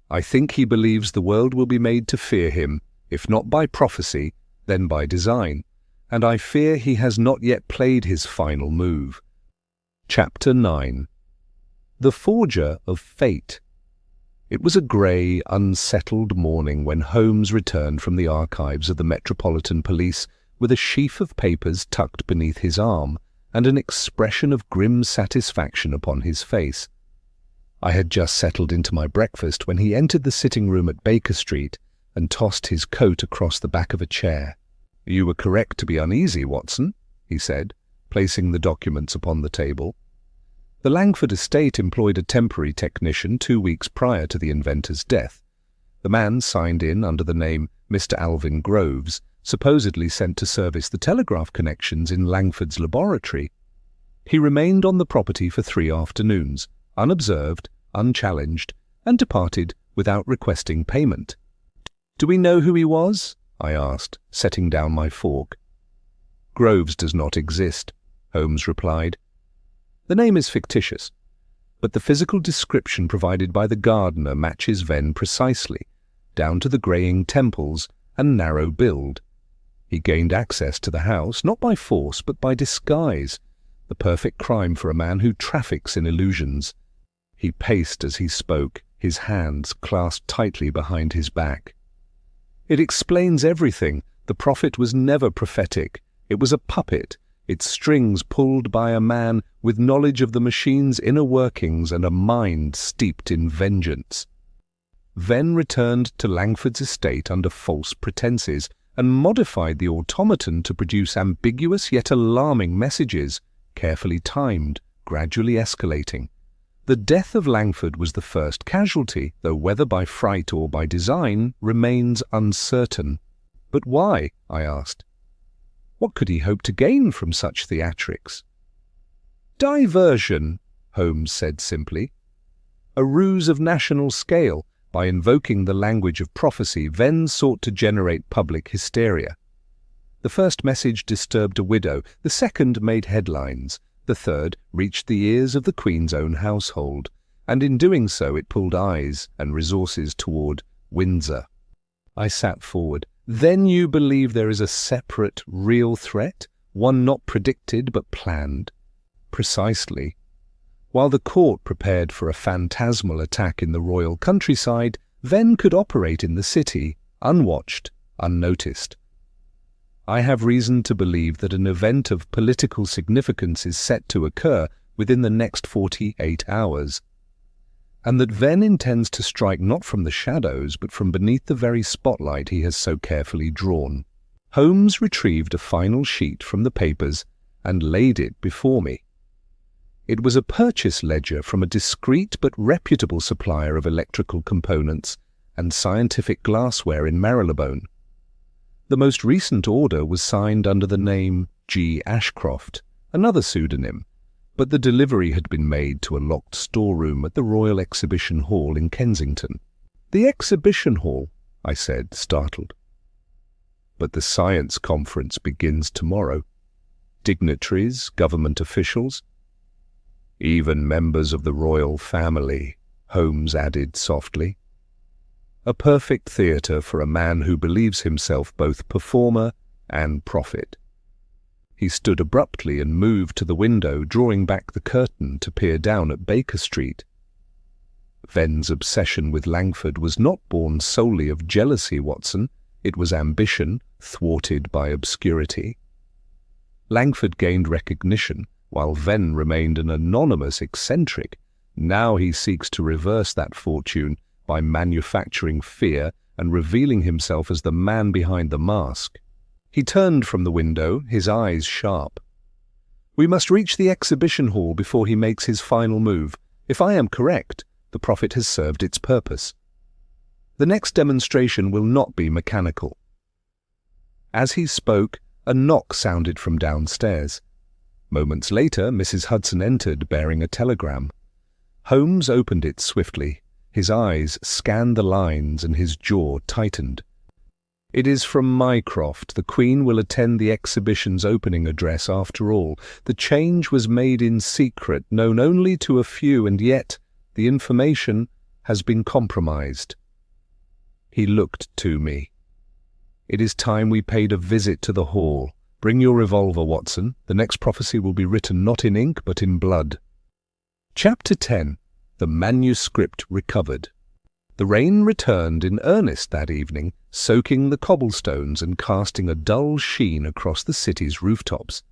"I think he believes the world will be made to fear him, if not by prophecy, then by design, and I fear he has not yet played his final move." Chapter 9. The Forger of Fate. It was a grey, unsettled morning when Holmes returned from the archives of the Metropolitan Police with a sheaf of papers tucked beneath his arm and an expression of grim satisfaction upon his face. I had just settled into my breakfast when he entered the sitting-room at Baker Street and tossed his coat across the back of a chair. "You were correct to be uneasy, Watson," he said, placing the documents upon the table. The Langford estate employed a temporary technician 2 weeks prior to the inventor's death. The man signed in under the name Mr. Alvin Groves, supposedly sent to service the telegraph connections in Langford's laboratory. He remained on the property for 3 afternoons, unobserved, unchallenged, and departed without requesting payment. "Do we know who he was?" I asked, setting down my fork. "Groves does not exist," Holmes replied. "The name is fictitious, but the physical description provided by the gardener matches Venn precisely, down to the greying temples and narrow build. He gained access to the house not by force but by disguise, the perfect crime for a man who traffics in illusions." He paced as he spoke, his hands clasped tightly behind his back. "It explains everything. The prophet was never prophetic. It was a puppet, its strings pulled by a man with knowledge of the machine's inner workings and a mind steeped in vengeance. Venn returned to Langford's estate under false pretenses and modified the automaton to produce ambiguous yet alarming messages, carefully timed, gradually escalating. The death of Langford was the first casualty, though whether by fright or by design remains uncertain." "But why?" I asked. "What could he hope to gain from such theatrics?" "Diversion," Holmes said simply. "A ruse of national scale. By invoking the language of prophecy, Venn sought to generate public hysteria. The first message disturbed a widow, the second made headlines, the third reached the ears of the Queen's own household, and in doing so it pulled eyes and resources toward Windsor." I sat forward. "Then you believe there is a separate, real threat, one not predicted but planned?" "Precisely. While the court prepared for a phantasmal attack in the royal countryside, Venn could operate in the city, unwatched, unnoticed. I have reason to believe that an event of political significance is set to occur within the next 48 hours, and that Venn intends to strike not from the shadows but from beneath the very spotlight he has so carefully drawn." Holmes retrieved a final sheet from the papers and laid it before me. It was a purchase ledger from a discreet but reputable supplier of electrical components and scientific glassware in Marylebone. The most recent order was signed under the name G. Ashcroft, another pseudonym, but the delivery had been made to a locked storeroom at the Royal Exhibition Hall in Kensington. "The Exhibition Hall?" I said, startled. "But the science conference begins tomorrow. Dignitaries, government officials, even members of the royal family," Holmes added softly. "A perfect theatre for a man who believes himself both performer and prophet." He stood abruptly and moved to the window, drawing back the curtain to peer down at Baker Street. Venn's obsession with Langford was not born solely of jealousy, Watson. It was ambition, thwarted by obscurity. Langford gained recognition, while Venn remained an anonymous eccentric. Now he seeks to reverse that fortune by manufacturing fear and revealing himself as the man behind the mask. He turned from the window, his eyes sharp. "We must reach the exhibition hall before he makes his final move. If I am correct, the Prophet has served its purpose. The next demonstration will not be mechanical." As he spoke, a knock sounded from downstairs. Moments later, Mrs. Hudson entered, bearing a telegram. Holmes opened it swiftly. His eyes scanned the lines and his jaw tightened. "It is from Mycroft. The Queen will attend the exhibition's opening address after all. The change was made in secret, known only to a few, and yet the information has been compromised." He looked to me. "It is time we paid a visit to the hall. Bring your revolver, Watson. The next prophecy will be written not in ink, but in blood." Chapter 10. The Manuscript Recovered. The rain returned in earnest that evening, soaking the cobblestones and casting a dull sheen across the city's rooftops.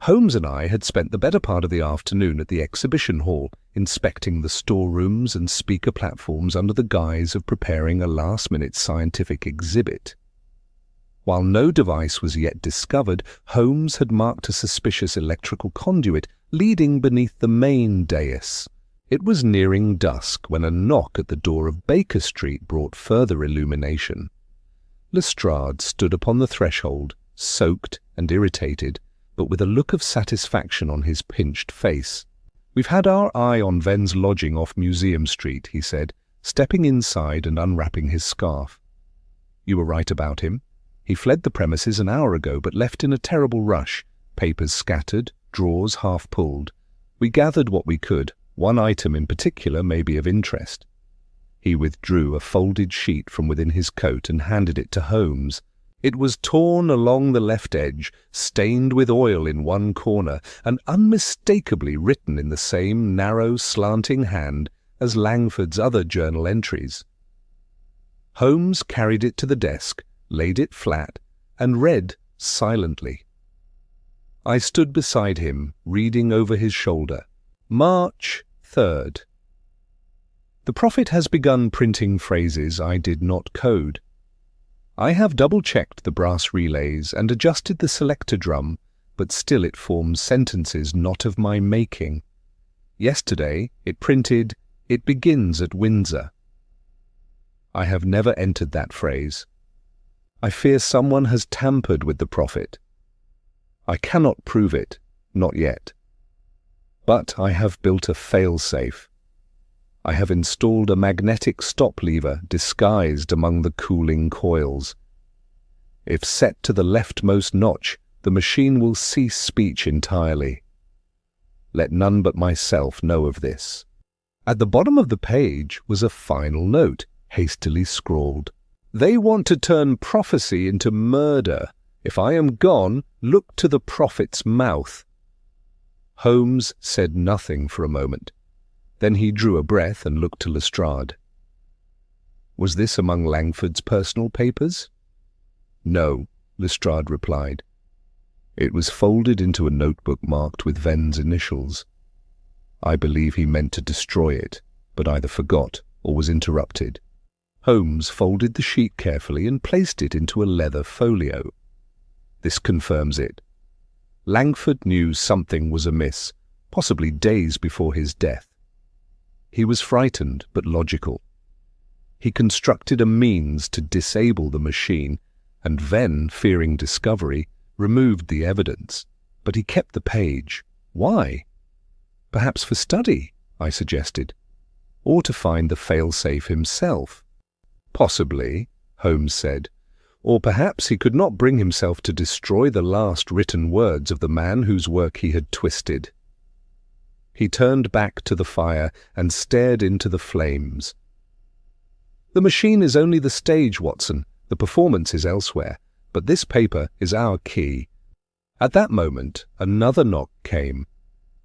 Holmes and I had spent the better part of the afternoon at the exhibition hall, inspecting the storerooms and speaker platforms under the guise of preparing a last-minute scientific exhibit. While no device was yet discovered, Holmes had marked a suspicious electrical conduit leading beneath the main dais. It was nearing dusk when a knock at the door of Baker Street brought further illumination. Lestrade stood upon the threshold, soaked and irritated, but with a look of satisfaction on his pinched face. "We've had our eye on Venn's lodging off Museum Street," he said, stepping inside and unwrapping his scarf. "You were right about him. He fled the premises an hour ago, but left in a terrible rush, papers scattered, drawers half pulled. We gathered what we could. One item in particular may be of interest." He withdrew a folded sheet from within his coat and handed it to Holmes. It was torn along the left edge, stained with oil in one corner, and unmistakably written in the same narrow, slanting hand as Langford's other journal entries. Holmes carried it to the desk, laid it flat, and read silently. I stood beside him, reading over his shoulder. March 3rd. The Prophet has begun printing phrases I did not code. I have double-checked the brass relays and adjusted the selector drum, but still it forms sentences not of my making. Yesterday it printed, "It begins at Windsor." I have never entered that phrase. I fear someone has tampered with the Prophet. I cannot prove it, not yet. But I have built a fail-safe. I have installed a magnetic stop lever disguised among the cooling coils. If set to the leftmost notch, the machine will cease speech entirely. Let none but myself know of this. At the bottom of the page was a final note, hastily scrawled. "They want to turn prophecy into murder. If I am gone, look to the Prophet's mouth." Holmes said nothing for a moment. Then he drew a breath and looked to Lestrade. "Was this among Langford's personal papers?" "No," Lestrade replied. "It was folded into a notebook marked with Venn's initials. I believe he meant to destroy it, but either forgot or was interrupted." Holmes folded the sheet carefully and placed it into a leather folio. "This confirms it. Langford knew something was amiss, possibly days before his death. He was frightened but logical. He constructed a means to disable the machine, and Venn, fearing discovery, removed the evidence. But he kept the page. Why? Perhaps for study, I suggested, or to find the fail-safe himself. Possibly, Holmes said. Or perhaps he could not bring himself to destroy the last written words of the man whose work he had twisted. He turned back to the fire and stared into the flames. "The machine is only the stage, Watson. The performance is elsewhere. But this paper is our key. At that moment, another knock came.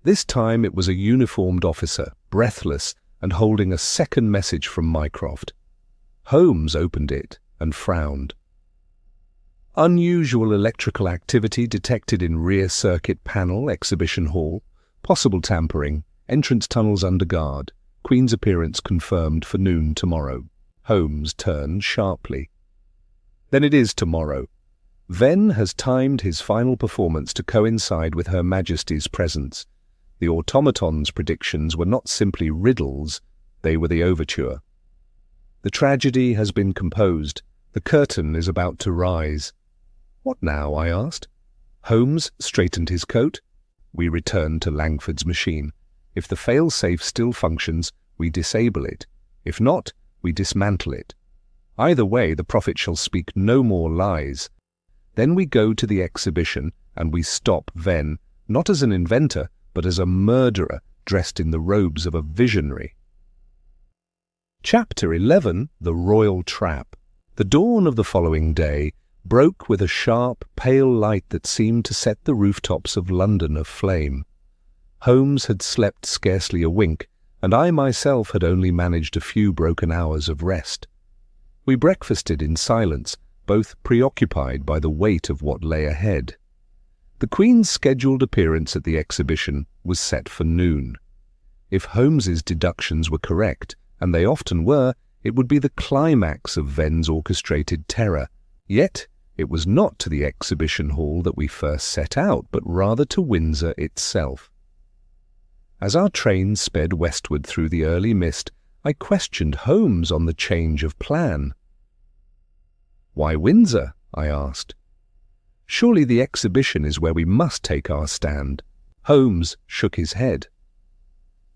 This time it was a uniformed officer, breathless and holding a second message from Mycroft. Holmes opened it and frowned. Unusual electrical activity detected in rear circuit panel, exhibition hall. Possible tampering. Entrance tunnels under guard. Queen's appearance confirmed for noon tomorrow. Holmes turned sharply. Then it is tomorrow. Venn has timed his final performance to coincide with Her Majesty's presence. The automaton's predictions were not simply riddles, they were the overture. The tragedy has been composed. The curtain is about to rise. What now? I asked. Holmes straightened his coat. We return to Langford's machine. If the fail-safe still functions, we disable it. If not, we dismantle it. Either way, the prophet shall speak no more lies. Then we go to the exhibition, and we stop Venn, not as an inventor, but as a murderer dressed in the robes of a visionary. Chapter 11. The Royal Trap. The dawn of the following day broke with a sharp, pale light that seemed to set the rooftops of London aflame. Holmes had slept scarcely a wink, and I myself had only managed a few broken hours of rest. We breakfasted in silence, both preoccupied by the weight of what lay ahead. The Queen's scheduled appearance at the exhibition was set for noon. If Holmes's deductions were correct, and they often were, it would be the climax of Venn's orchestrated terror. Yet it was not to the exhibition hall that we first set out, but rather to Windsor itself. As our train sped westward through the early mist, I questioned Holmes on the change of plan. "Why Windsor?" I asked. "Surely the exhibition is where we must take our stand." Holmes shook his head.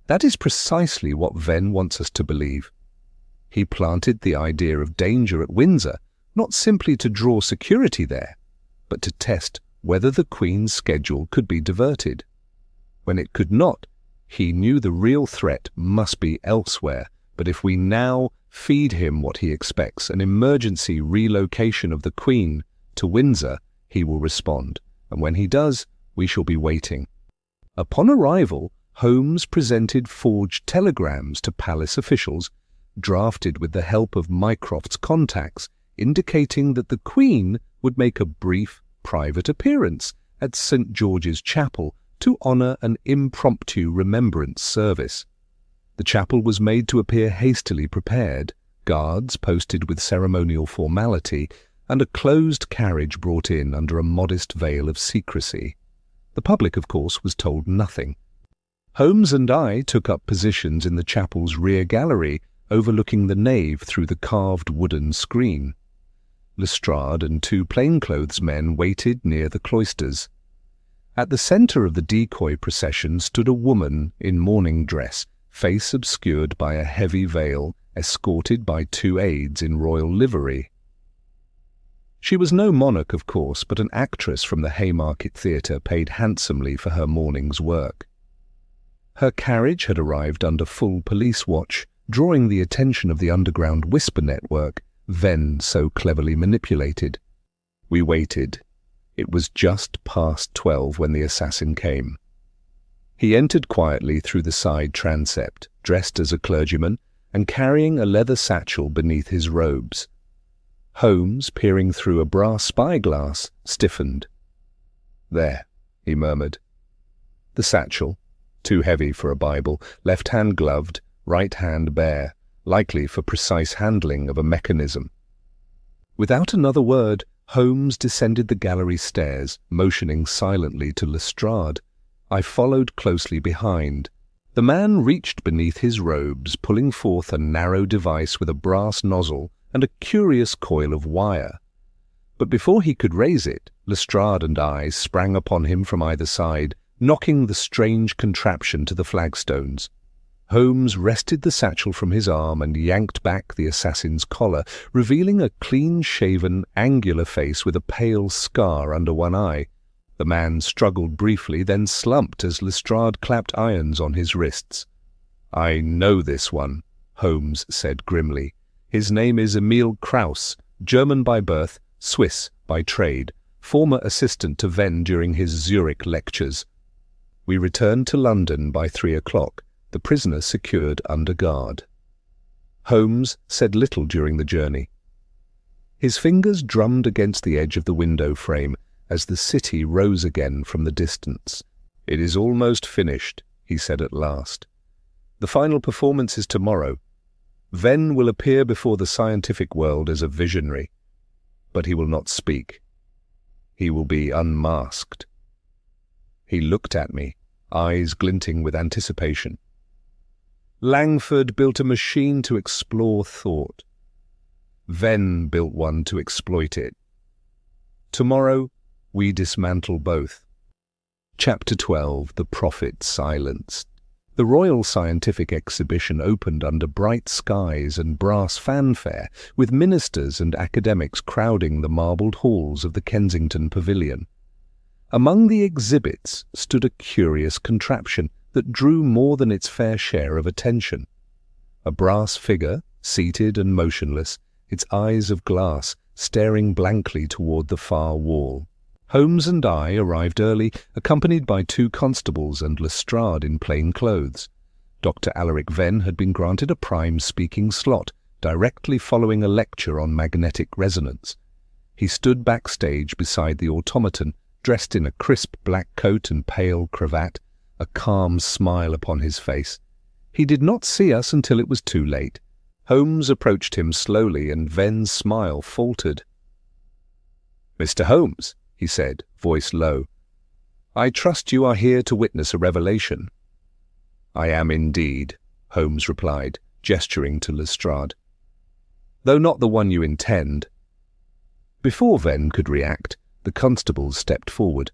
"That is precisely what Venn wants us to believe. He planted the idea of danger at Windsor, not simply to draw security there, but to test whether the Queen's schedule could be diverted. When it could not, he knew the real threat must be elsewhere, but if we now feed him what he expects, an emergency relocation of the Queen to Windsor, he will respond, and when he does, we shall be waiting." Upon arrival, Holmes presented forged telegrams to palace officials, drafted with the help of Mycroft's contacts, indicating that the Queen would make a brief, private appearance at St. George's Chapel to honour an impromptu remembrance service. The chapel was made to appear hastily prepared, guards posted with ceremonial formality, and a closed carriage brought in under a modest veil of secrecy. The public, of course, was told nothing. Holmes and I took up positions in the chapel's rear gallery, overlooking the nave through the carved wooden screen. Lestrade and two plainclothes men waited near the cloisters. At the centre of the decoy procession stood a woman in mourning dress, face obscured by a heavy veil, escorted by two aides in royal livery. She was no monarch, of course, but an actress from the Haymarket Theatre paid handsomely for her morning's work. Her carriage had arrived under full police watch, drawing the attention of the underground whisper network Venn so cleverly manipulated. We waited. It was just past 12 when the assassin came. He entered quietly through the side transept, dressed as a clergyman, and carrying a leather satchel beneath his robes. Holmes, peering through a brass spyglass, stiffened. "There," he murmured. The satchel, too heavy for a Bible, left hand gloved, right hand bare, likely for precise handling of a mechanism. Without another word, Holmes descended the gallery stairs, motioning silently to Lestrade. I followed closely behind. The man reached beneath his robes, pulling forth a narrow device with a brass nozzle and a curious coil of wire. But before he could raise it, Lestrade and I sprang upon him from either side, knocking the strange contraption to the flagstones. Holmes wrested the satchel from his arm and yanked back the assassin's collar, revealing a clean-shaven, angular face with a pale scar under one eye. The man struggled briefly, then slumped as Lestrade clapped irons on his wrists. "I know this one," Holmes said grimly. "His name is Emil Kraus, German by birth, Swiss by trade. former assistant to Venn during his Zurich lectures. We returned to London by 3 o'clock, the prisoner secured under guard. Holmes said little during the journey. His fingers drummed against the edge of the window frame as the city rose again from the distance. "It is almost finished," he said at last. "The final performance is tomorrow. Venn will appear before the scientific world as a visionary, but he will not speak. He will be unmasked." He looked at me, eyes glinting with anticipation. "Langford built a machine to explore thought. Venn built one to exploit it. Tomorrow, we dismantle both." Chapter 12. The Prophet Silenced. The Royal Scientific Exhibition opened under bright skies and brass fanfare, with ministers and academics crowding the marbled halls of the Kensington Pavilion. Among the exhibits stood a curious contraption that drew more than its fair share of attention. A brass figure, seated and motionless, its eyes of glass staring blankly toward the far wall. Holmes and I arrived early, accompanied by 2 constables and Lestrade in plain clothes. Dr. Alaric Venn had been granted a prime speaking slot, directly following a lecture on magnetic resonance. He stood backstage beside the automaton, dressed in a crisp black coat and pale cravat, a calm smile upon his face. He did not see us until it was too late. Holmes approached him slowly, and Venn's smile faltered. "Mr. Holmes," he said, voice low, "I trust you are here to witness a revelation." "I am indeed," Holmes replied, gesturing to Lestrade. "Though not the one you intend." Before Venn could react, the constables stepped forward.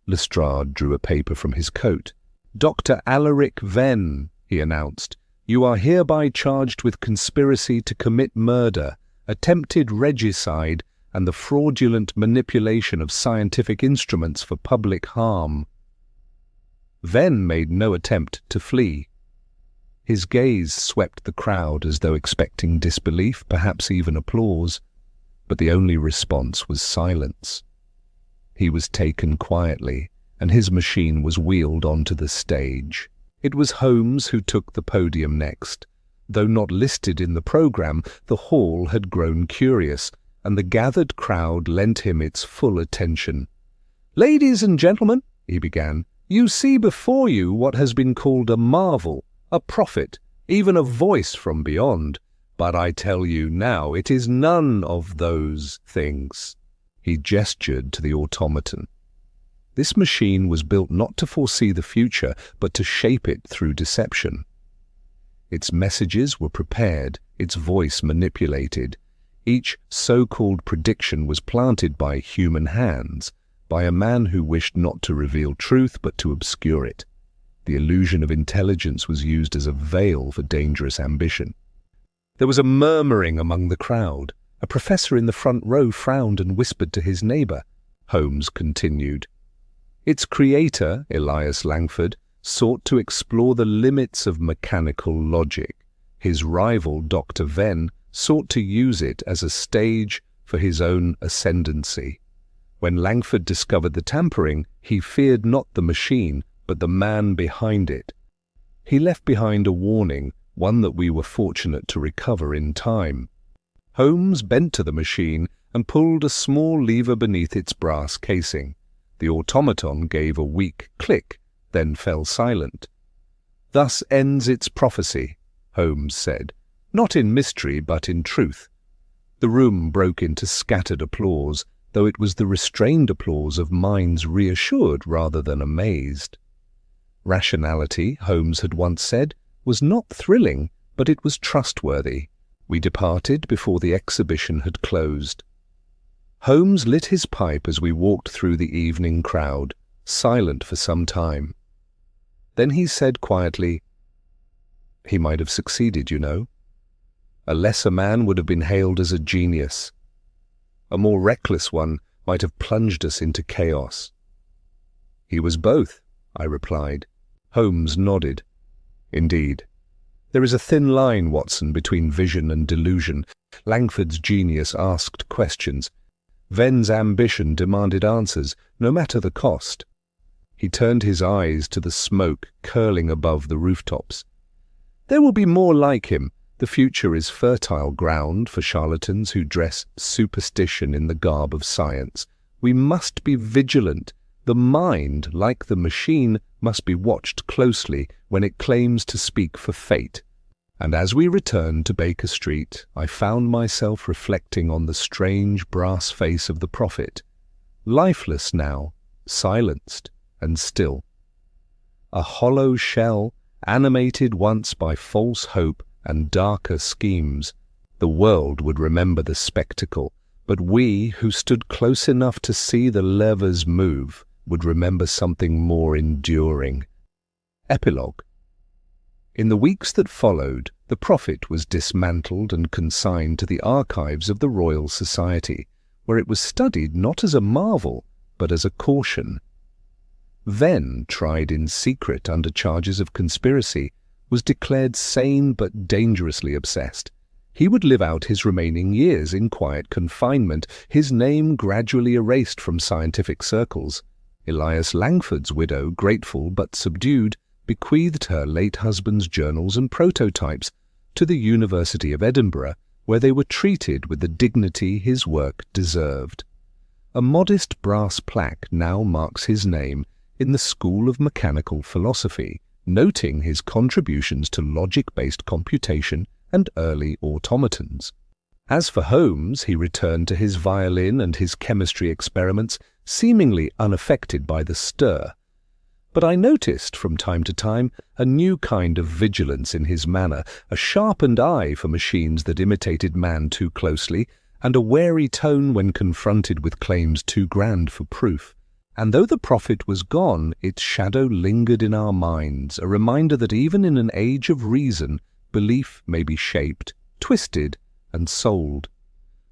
Lestrade drew a paper from his coat. "Dr. Alaric Venn," he announced, "you are hereby charged with conspiracy to commit murder, attempted regicide, and the fraudulent manipulation of scientific instruments for public harm." Venn made no attempt to flee. His gaze swept the crowd as though expecting disbelief, perhaps even applause, but the only response was silence. He was taken quietly, and his machine was wheeled onto the stage. It was Holmes who took the podium next. Though not listed in the program, the hall had grown curious, and the gathered crowd lent him its full attention. "Ladies and gentlemen," he began, "you see before you what has been called a marvel, a prophet, even a voice from beyond. But I tell you now, it is none of those things." He gestured to the automaton. This machine was built not to foresee the future, but to shape it through deception. Its messages were prepared, its voice manipulated. Each so-called prediction was planted by human hands, by a man who wished not to reveal truth but to obscure it. The illusion of intelligence was used as a veil for dangerous ambition. There was a murmuring among the crowd. A professor in the front row frowned and whispered to his neighbour. Holmes continued. Its creator, Elias Langford, sought to explore the limits of mechanical logic. His rival, Dr. Venn, sought to use it as a stage for his own ascendancy. When Langford discovered the tampering, he feared not the machine, but the man behind it. He left behind a warning, one that we were fortunate to recover in time. Holmes bent to the machine and pulled a small lever beneath its brass casing. The automaton gave a weak click, then fell silent. "Thus ends its prophecy," Holmes said, "not in mystery but in truth." The room broke into scattered applause, though it was the restrained applause of minds reassured rather than amazed. Rationality, Holmes had once said, was not thrilling, but it was trustworthy. We departed before the exhibition had closed. Holmes lit his pipe as we walked through the evening crowd, silent for some time. Then he said quietly, "He might have succeeded, you know. A lesser man would have been hailed as a genius. A more reckless one might have plunged us into chaos." "He was both," I replied. Holmes nodded. "Indeed. There is a thin line, Watson, between vision and delusion." Langford's genius asked questions. Ven's ambition demanded answers, no matter the cost. He turned his eyes to the smoke curling above the rooftops. There will be more like him. The future is fertile ground for charlatans who dress superstition in the garb of science. We must be vigilant. The mind, like the machine, must be watched closely when it claims to speak for fate. And as we returned to Baker Street, I found myself reflecting on the strange brass face of the prophet, lifeless now, silenced and still. A hollow shell, animated once by false hope and darker schemes. The world would remember the spectacle, but we, who stood close enough to see the levers move, would remember something more enduring. Epilogue. In the weeks that followed, the prophet was dismantled and consigned to the archives of the Royal Society, where it was studied not as a marvel, but as a caution. Venn, tried in secret under charges of conspiracy, was declared sane but dangerously obsessed. He would live out his remaining years in quiet confinement, his name gradually erased from scientific circles. Elias Langford's widow, grateful but subdued, bequeathed her late husband's journals and prototypes to the University of Edinburgh, where they were treated with the dignity his work deserved. A modest brass plaque now marks his name in the School of Mechanical Philosophy, noting his contributions to logic-based computation and early automatons. As for Holmes, he returned to his violin and his chemistry experiments, seemingly unaffected by the stir. But I noticed from time to time a new kind of vigilance in his manner, a sharpened eye for machines that imitated man too closely, and a wary tone when confronted with claims too grand for proof. And though the prophet was gone, its shadow lingered in our minds, a reminder that even in an age of reason, belief may be shaped, twisted, and sold.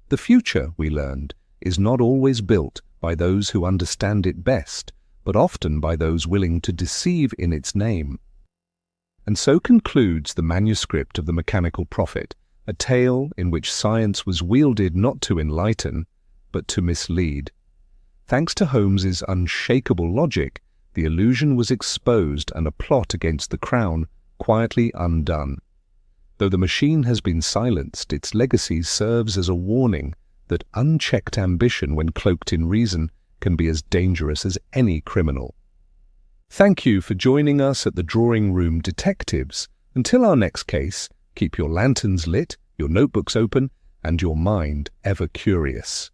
The future, we learned, is not always built by those who understand it best, but often by those willing to deceive in its name. And so concludes the manuscript of the Mechanical Prophet, a tale in which science was wielded not to enlighten, but to mislead. Thanks to Holmes's unshakable logic, the illusion was exposed and a plot against the crown quietly undone. Though the machine has been silenced, its legacy serves as a warning that unchecked ambition, when cloaked in reason, can be as dangerous as any criminal. Thank you for joining us at the Drawing Room Detectives. Until our next case, keep your lanterns lit, your notebooks open, and your mind ever curious.